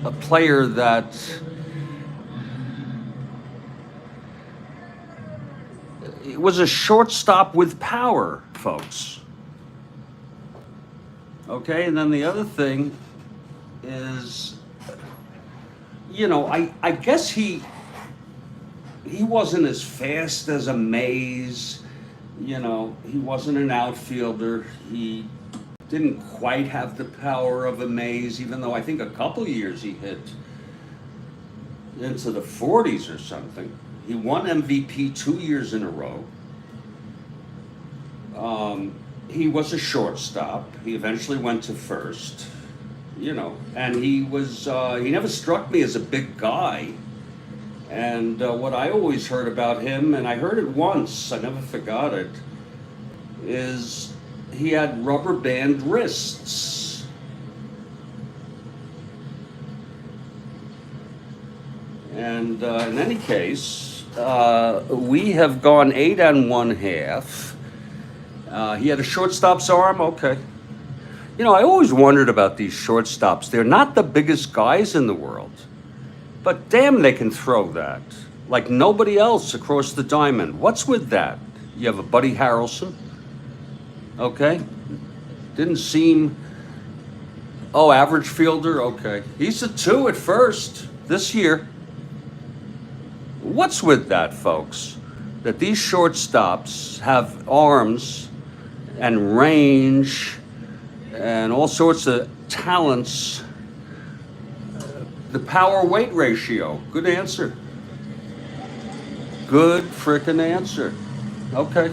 A: a player that it was a shortstop with power, folks. Okay, and then the other thing is, you know, I guess he wasn't as fast as a Mays. You know, he wasn't an outfielder. He didn't quite have the power of a Mays, even though I think a couple years he hit into the 40s or something. He won MVP 2 years in a row. He was a shortstop. He eventually went to first, you know, and he never struck me as a big guy. And what I always heard about him, and I heard it once, I never forgot it, is he had rubber band wrists. And in any case, we have gone 8 1/2. He had a shortstop's arm, okay. You know, I always wondered about these shortstops. They're not the biggest guys in the world, but damn, they can throw that like nobody else across the diamond. What's with that? You have a Buddy Harrelson, okay? Didn't seem, average fielder, okay. He's a 2 at first this year. What's with that, folks? That these shortstops have arms and range and all sorts of talents. The power-weight ratio, good answer. Good frickin' answer. Okay.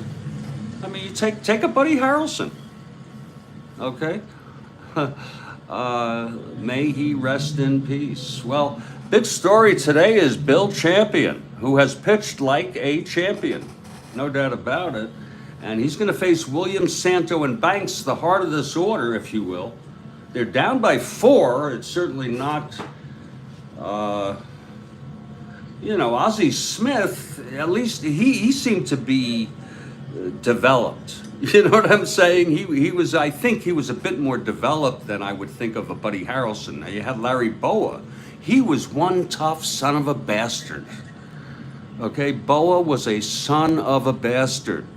A: I mean, you take a Buddy Harrelson. Okay. May he rest in peace. Well, Big story today is Bill Champion, who has pitched like a champion, no doubt about it. And he's going to face Williams, Santo, and Banks, the heart of this order, if you will. They're down by 4. It's certainly not, Ozzie Smith, at least he seemed to be developed. You know what I'm saying? I think he was a bit more developed than I would think of a Buddy Harrelson. Now you had Larry Boa. He was one tough son of a bastard. Okay, Boa was a son of a bastard,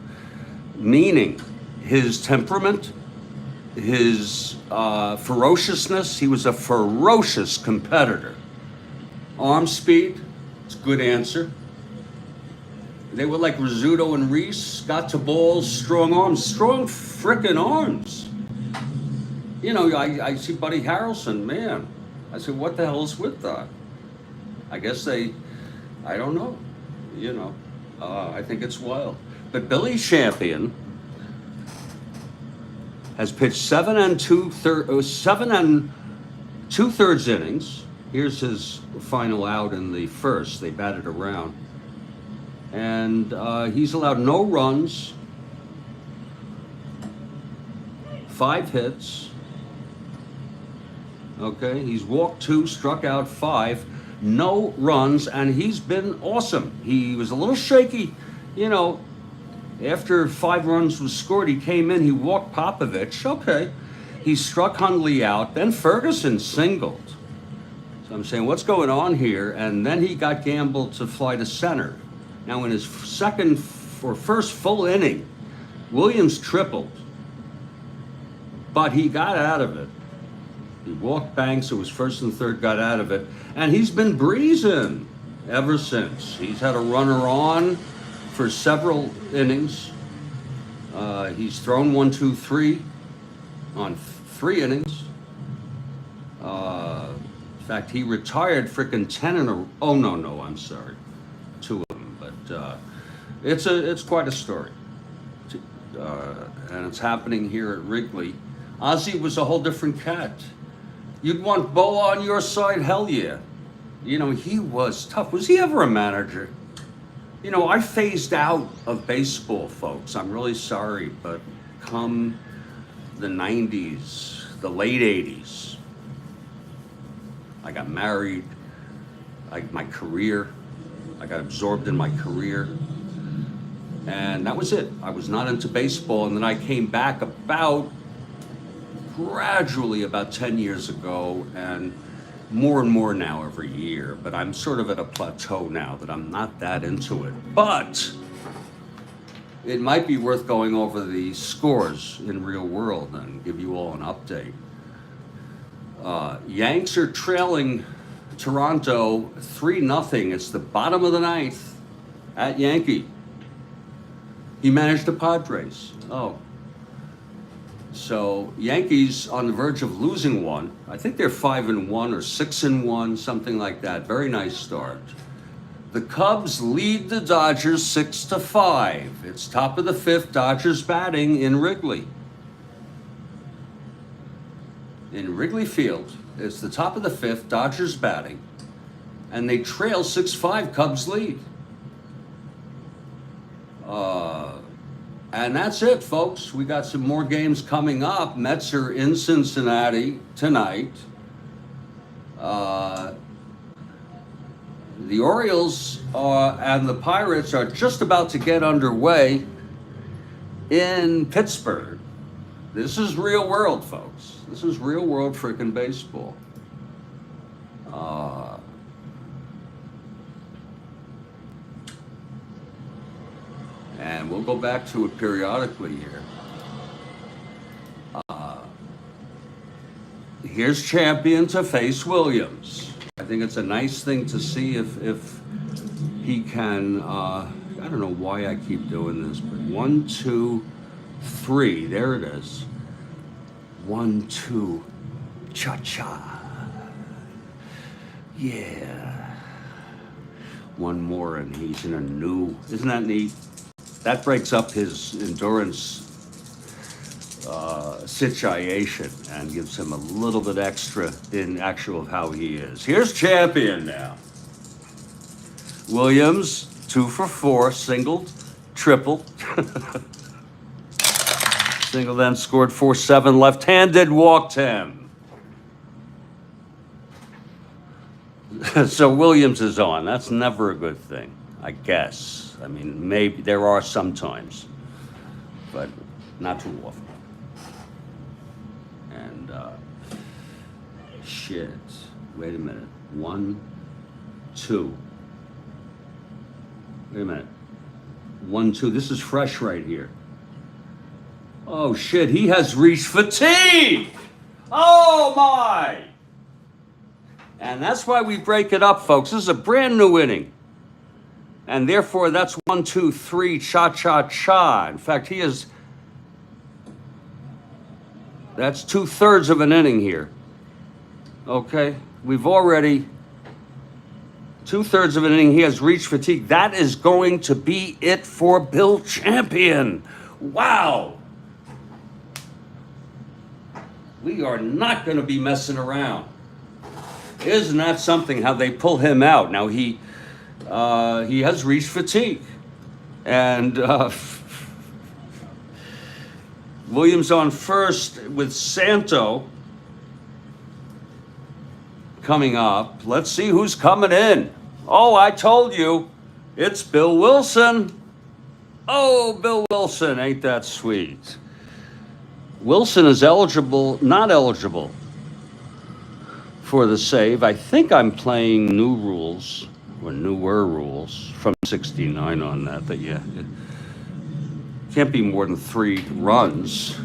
A: meaning his temperament, his ferociousness. He was a ferocious competitor. Arm speed, it's a good answer. They were like Rizzuto and Reese, got to balls, strong arms, strong frickin' arms. I see Buddy Harrelson, man. I said, what the hell's with that? I guess I don't know, I think it's wild. But Billy Champion has pitched 7 2/3 innings. Here's his final out in the first. They batted around. And he's allowed no runs, 5 hits. Okay, he's walked 2, struck out 5, no runs, and he's been awesome. He was a little shaky, after 5 runs was scored, he came in, he walked Popovich, okay. He struck Hundley out, then Ferguson singled. So I'm saying, what's going on here? And then he got gambled to fly to center. Now in his first full inning, Williams tripled, but he got out of it. He walked Banks, who was first and third, got out of it, and he's been breezing ever since. He's had a runner on for several innings. He's thrown 1, 2, 3 on 3 innings. In fact, he retired frickin' 10 in a. Oh no, I'm sorry, 2 of them. But it's quite a story, and it's happening here at Wrigley. Ozzie was a whole different cat. You'd want Boa on your side? Hell yeah. He was tough. Was he ever a manager? I phased out of baseball, folks. I'm really sorry, but come the 90s, the late 80s, I got married, my career, I got absorbed in my career, and that was it. I was not into baseball, and then I came back gradually about 10 years ago, and more now every year, but I'm sort of at a plateau now that I'm not that into it. But it might be worth going over the scores in real world and give you all an update. Yanks are trailing Toronto 3-0. It's the bottom of the 9th at Yankee. He managed the Padres. Oh. So Yankees on the verge of losing one. I think they're 5-1 or 6-1, something like that. Very nice start. The Cubs lead the Dodgers 6-5. It's top of the 5th. Dodgers batting in Wrigley. In Wrigley Field, it's the top of the 5th. Dodgers batting, and they trail 6-5. Cubs lead. And that's it, folks. We got some more games coming up. Mets are in Cincinnati tonight. The Orioles and the Pirates are just about to get underway in Pittsburgh. This is real world, folks. This is real world freaking baseball. And we'll go back to it periodically here. Here's Champion to face Williams. I think it's a nice thing to see if he can, I don't know why I keep doing this, but 1, 2, 3, there it is. 1, 2, cha-cha. Yeah. One more and he's in a new, isn't that neat? That breaks up his endurance situation and gives him a little bit extra in actual of how he is. Here's champion now. Williams, 2 for 4, singled, tripled. Single then scored 4-7, left-handed, walked him. So Williams is on. That's never a good thing, I guess. I mean, maybe there are some times, but not too often. And shit. Wait a minute. 1, 2. Wait a minute. 1, 2. This is fresh right here. Oh shit, he has reached fatigue. Oh my. And that's why we break it up, folks. This is a brand new inning. And therefore, that's 1, 2, 3, cha-cha-cha. In fact, that's 2/3 of an inning here. Okay? We've already, 2/3 of an inning, he has reached fatigue. That is going to be it for Bill Champion. Wow. We are not going to be messing around. Isn't that something, how they pull him out? Now, he has reached fatigue. And Williams on first with Santo coming up. Let's see who's coming in. Oh, I told you, it's Bill Wilson. Oh, Bill Wilson, ain't that sweet? Wilson is not eligible for the save. I think I'm playing new rules, or newer rules, from 69 on that yeah, it can't be more than 3 runs.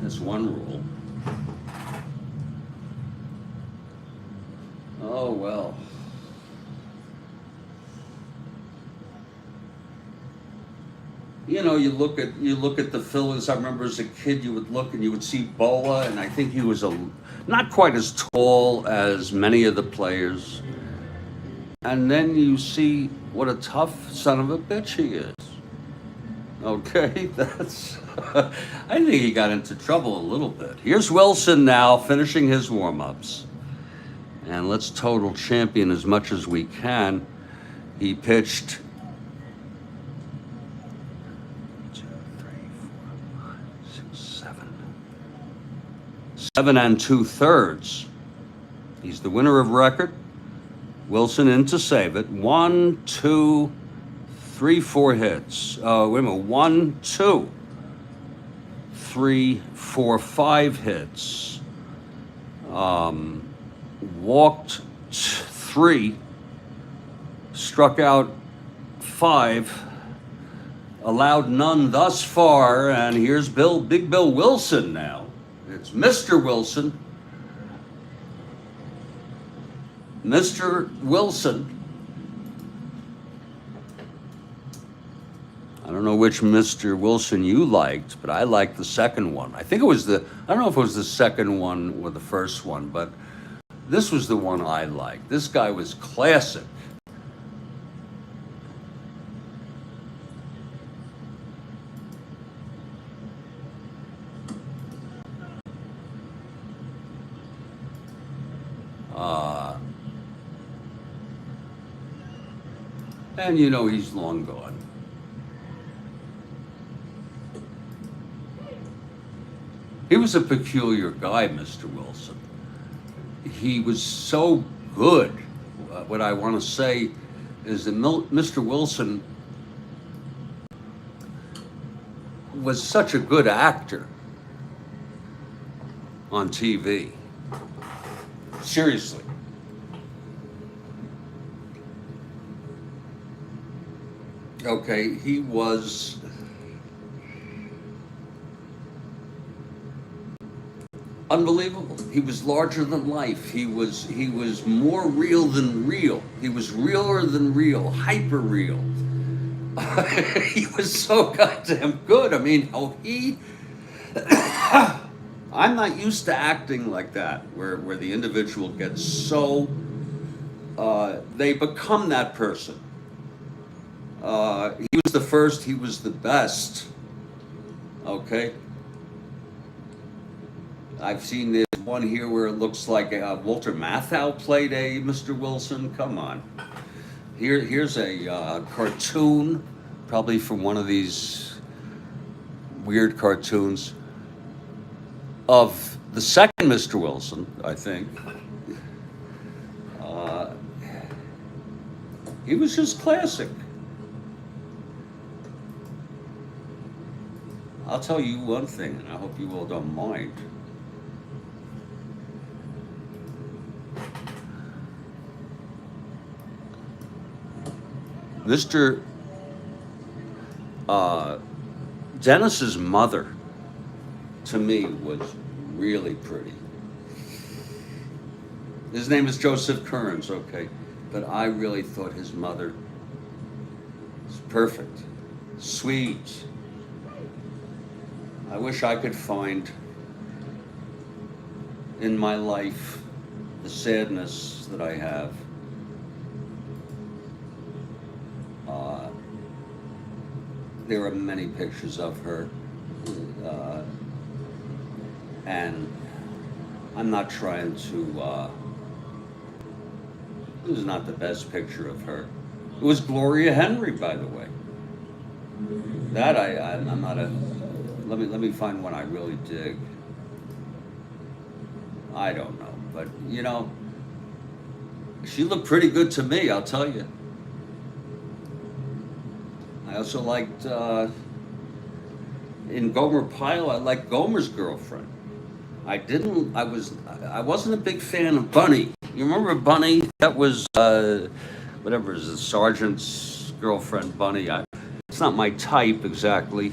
A: That's one rule. Oh, well. You know, you look at the Phillies. I remember as a kid, you would look and you would see Boa, and I think he was not quite as tall as many of the players. And then you see what a tough son of a bitch he is. Okay, that's. I think he got into trouble a little bit. Here's Wilson now finishing his warm-ups, and let's total champion as much as we can. He pitched 7 2/3. He's the winner of record. Wilson in to save it. 1, 2, 3, 4 hits. Wait a minute. 1, 2, 3, 4, 5 hits. Walked 3. Struck out 5. Allowed none thus far. And here's Big Bill Wilson now. It's Mr. Wilson. Mr. Wilson. I don't know which Mr. Wilson you liked, but I liked the second one. I think it was I don't know if it was the second one or the first one, but this was the one I liked. This guy was classic. And you know he's long gone. He was a peculiar guy, Mr. Wilson. He was so good. What I want to say is that Mr. Wilson was such a good actor on TV. Seriously. Okay, he was unbelievable. He was larger than life. He was more real than real. He was realer than real, hyper real. He was so goddamn good. I mean, I'm not used to acting like that, where the individual gets so, they become that person. He was the first, he was the best. Okay. I've seen this one here where it looks like Walter Matthau played a Mr. Wilson. Come on. Here's a cartoon, probably from one of these weird cartoons of the second Mr. Wilson, I think. He was just classic. I'll tell you one thing, and I hope you all don't mind. Mr. Dennis's mother, to me, was really pretty. His name is Joseph Kearns, okay, but I really thought his mother was perfect, sweet. I wish I could find in my life the sadness that I have. There are many pictures of her, and I'm not trying to, this is not the best picture of her. It was Gloria Henry, by the way. That I'm not a, let me find one I really dig. I don't know, but you know, she looked pretty good to me, I'll tell you. I also liked, in Gomer Pyle, I liked Gomer's girlfriend. I wasn't a big fan of Bunny. You remember Bunny? That was, whatever is the sergeant's girlfriend, Bunny. It's not my type exactly.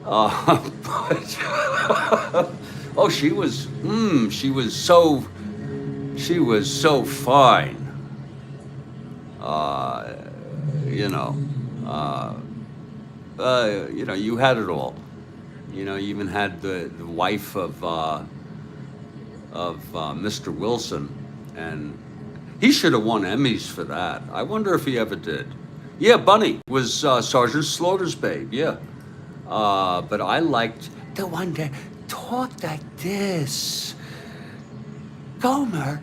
A: But, oh, she was so fine. You know, you had it all. You know, you even had the wife of Mr. Wilson, and he should have won Emmys for that. I wonder if he ever did. Yeah, Bunny was Sergeant Slaughter's babe. Yeah, but I liked the one that talked like this. Gomer.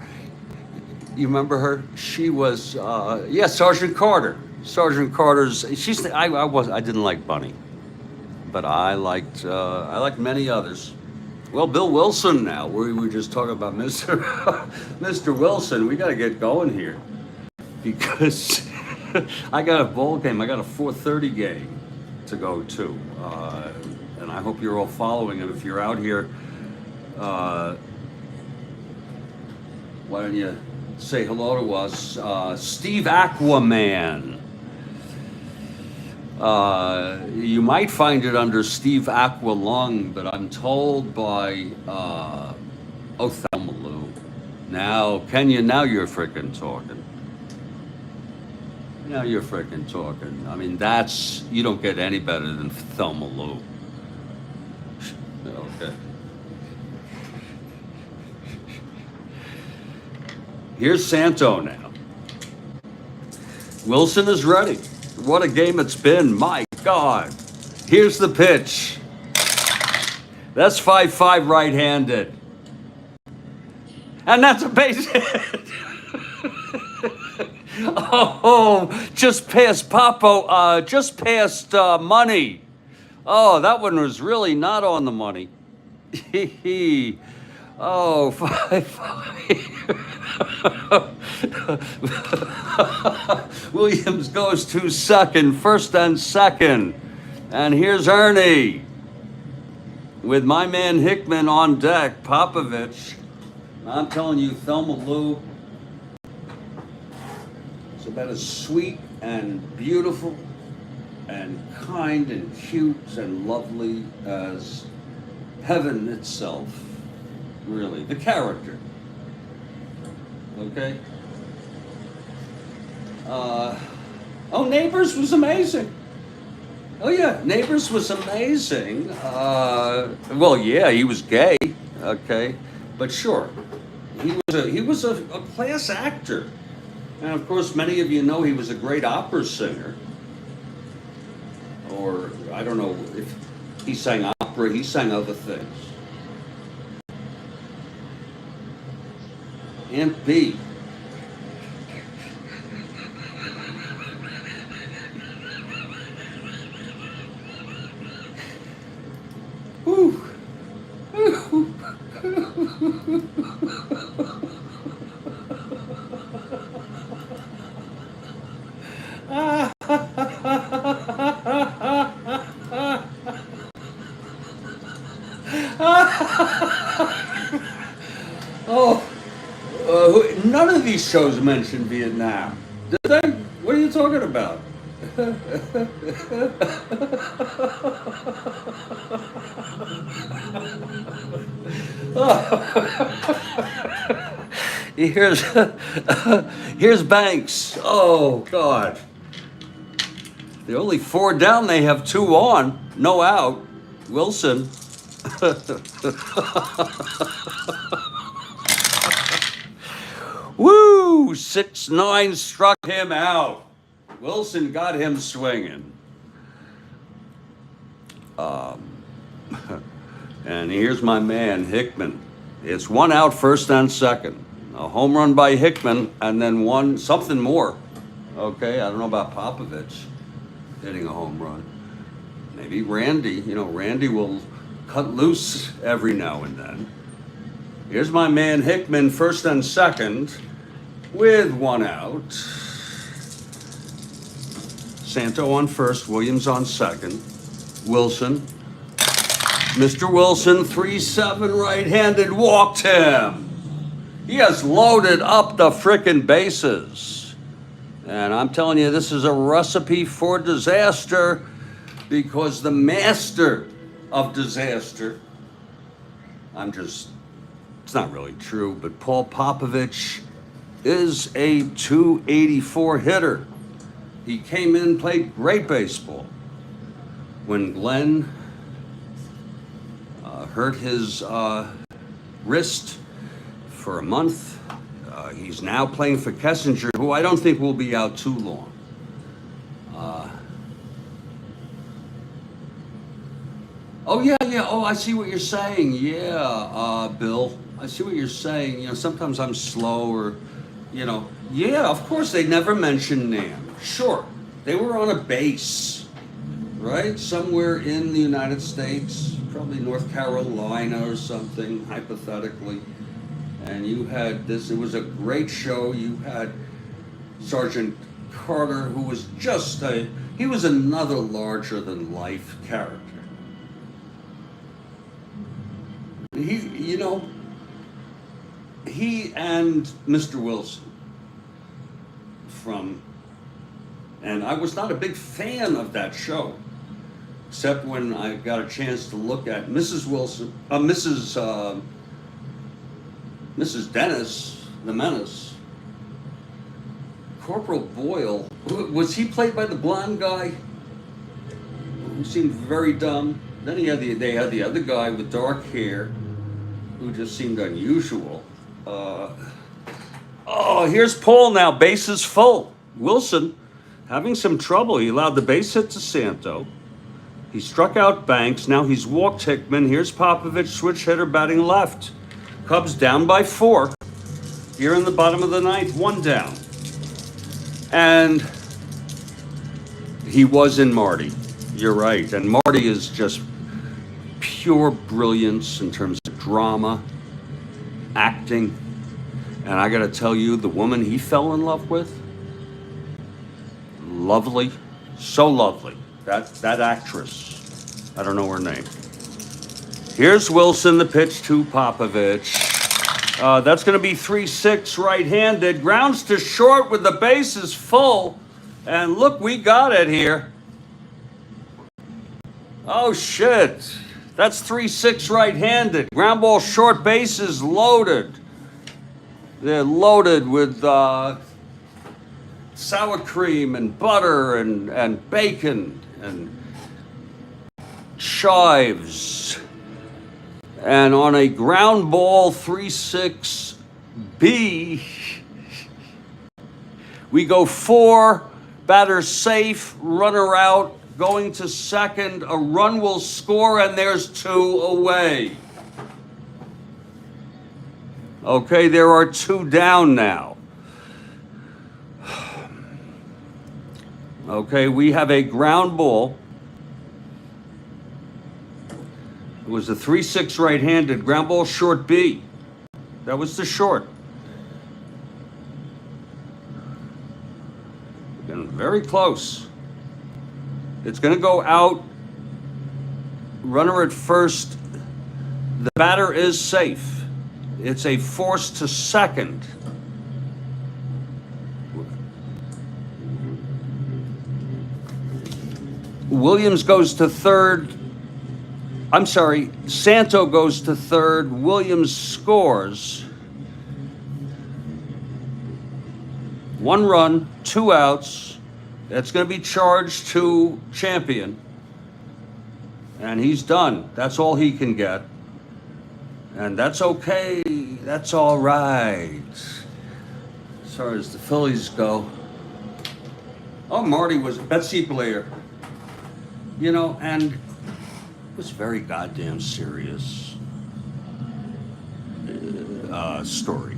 A: You remember her? She was Sergeant Carter. Sergeant Carter's. I didn't like Bunny, but I liked many others. Well, Bill Wilson now. We were just talking about Mr. Wilson. We got to get going here because I got a ball game. I got a 4:30 game to go to, and I hope you're all following it. If you're out here, why don't you say hello to us, Steve Aquaman. You might find it under Steve Aqualung, but I'm told by Thelma Lou. Now, Kenya, now you're frickin' talking. Now you're frickin' talking. I mean, you don't get any better than Thelma Lou. Okay. Here's Santo now. Wilson is ready. What a game it's been. My God. Here's the pitch. That's 5-5 right-handed. And that's a base hit. Oh, just past Papo, just past Money. Oh, that one was really not on the money. Oh, 5-5. Williams goes to second, first and second. And here's Ernie with my man Hickman on deck, Popovich. I'm telling you, Thelma Lou is about as sweet and beautiful and kind and cute and lovely as heaven itself. Really, the character. Okay. Neighbors was amazing. Oh yeah, Neighbors was amazing. Well, yeah, he was gay. Okay, but sure, he was a class actor, and of course, many of you know he was a great opera singer. Or I don't know if he sang opera opera. He sang other things. Aunt B. Whew. Oh, none of these shows mention Vietnam. Did they? What are you talking about? Here's here's Banks. Oh God. They're only 4 down. They have 2 on. No out. Wilson. Woo! 6-9 struck him out. Wilson got him swinging. And here's my man, Hickman. It's 1 out, first and second. A home run by Hickman, and then something more. Okay, I don't know about Popovich hitting a home run. Maybe Randy. Randy will cut loose every now and then. Here's my man Hickman, first and second, with 1 out. Santo on first, Williams on second. Wilson. Mr. Wilson, 3-7, right-handed, walked him. He has loaded up the frickin' bases. And I'm telling you, this is a recipe for disaster, because the master of disaster, it's not really true, but Paul Popovich is a 284 hitter. He came in, played great baseball. When Glenn hurt his wrist for a month, he's now playing for Kessinger, who I don't think will be out too long. Oh, yeah. Oh, I see what you're saying. Yeah, Bill. I see what you're saying. Sometimes I'm slow or, Yeah, of course, they never mention Nam. Sure. They were on a base, right? Somewhere in the United States, probably North Carolina or something, hypothetically. And you had this, it was a great show. You had Sergeant Carter, who was he was another larger than life character. He and Mr. Wilson and I was not a big fan of that show, except when I got a chance to look at Mrs. Dennis, the Menace. Corporal Boyle, was he played by the blonde guy who seemed very dumb? Then they had the other guy with dark hair who just seemed unusual. Here's Paul now, bases full. Wilson having some trouble. He allowed the base hit to Santo. He struck out Banks. Now he's walked Hickman. Here's Popovich, switch hitter, batting left. Cubs down by 4. Here in the bottom of the 9th, 1 down. And he was in Marty. You're right. And Marty is just pure brilliance in terms of drama, acting. And I got to tell you, the woman he fell in love with, lovely, so lovely. That actress, I don't know her name. Here's Wilson, the pitch to Popovich. That's going to be 3-6 right-handed. Grounds to short with the bases full. And look, we got it here. Oh, shit. That's 3-6 right-handed. Ground ball short, bases loaded. They're loaded with sour cream and butter and bacon and chives. And on a ground ball 3-6B, we go 4, batter safe, runner out, going to second. A run will score, and there's 2 away. Okay, there are 2 down now. Okay, we have a ground ball. It was a 3-6 right-handed ground ball, short B. That was the short. Getting very close. It's going to go out. Runner at first. The batter is safe. It's a force to second. Williams goes to third. I'm sorry, Santo goes to third. Williams scores. 1 run, 2 outs. That's going to be charged to Champion. And he's done. That's all he can get. And that's okay. That's all right. As far as the Phillies go. Oh, Marty was a Betsy player. You know, and it was very goddamn serious story.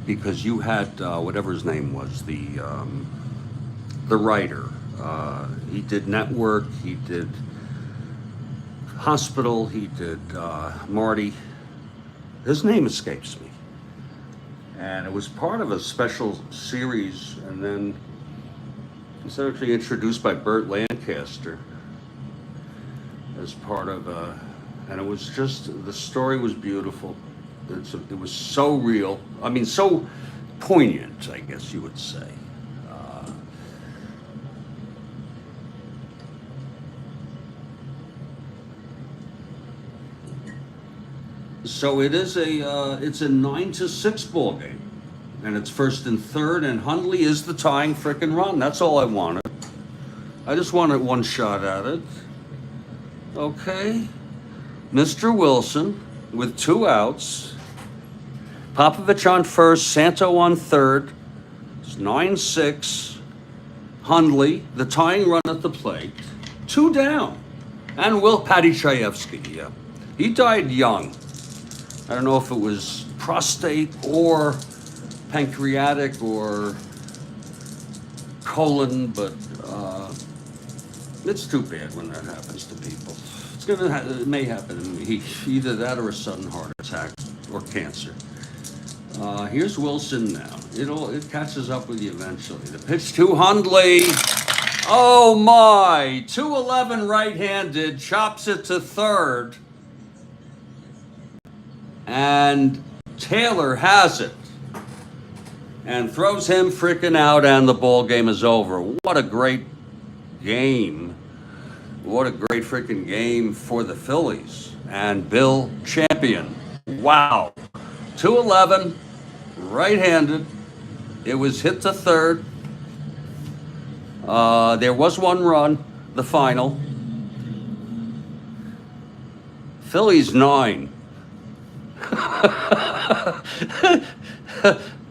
A: Because you had, whatever his name was, the writer. He did Network, he did Hospital, he did Marty. His name escapes me. And it was part of a special series, and then it was actually introduced by Burt Lancaster as part of and it was just, the story was beautiful. It was so real. I mean, so poignant, I guess you would say. So it is it's a 9-6 ball game, and it's first and third, and Hundley is the tying frickin' run. That's all I wanted. I just wanted one shot at it. Okay, Mr. Wilson with 2 outs. Popovich on first, Santo on third. It's 9-6. Hundley, the tying run at the plate. 2 down. And Will Patty Chayefsky, yeah. He died young. I don't know if it was prostate or pancreatic or colon, but it's too bad when that happens to people. It may happen to me. Either that or a sudden heart attack or cancer. Here's Wilson now. It catches up with you eventually. The pitch to Hundley. Oh my! 211 right-handed, chops it to third. And Taylor has it. And throws him freaking out, and the ball game is over. What a great game. What a great freaking game for the Phillies. And Bill Champion. Wow. 211, right-handed. It was hit to third. There was 1 run, the final. Phillies 9.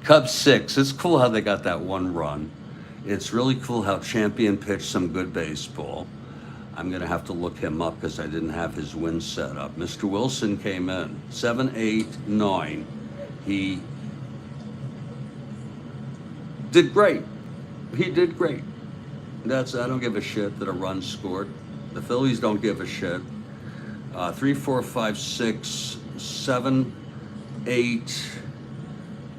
A: Cubs 6. It's cool how they got that 1 run. It's really cool how Champion pitched some good baseball. I'm going to have to look him up because I didn't have his win set up. Mr. Wilson came in. 7, 8, 9. He did great. He did great. I don't give a shit that a run scored. The Phillies don't give a shit. 3, 4, 5, 6, 7, 8.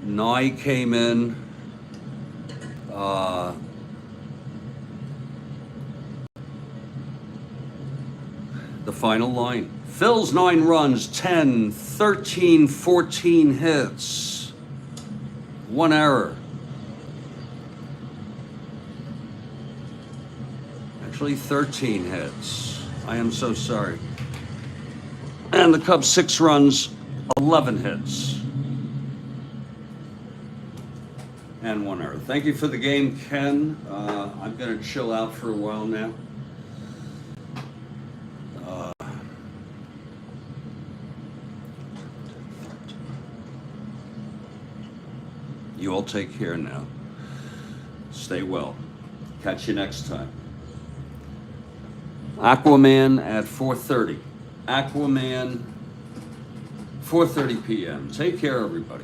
A: 9 came in. The final line. Phil's 9 runs, 10, 13, 14 hits. 1 error. Actually 13 hits. I am so sorry. And the Cubs 6 runs, 11 hits. And 1 error. Thank you for the game, Ken. I'm going to chill out for a while now. You all take care now. Stay well. Catch you next time. Aquaman at 4:30. Aquaman, 4:30 p.m. Take care, everybody.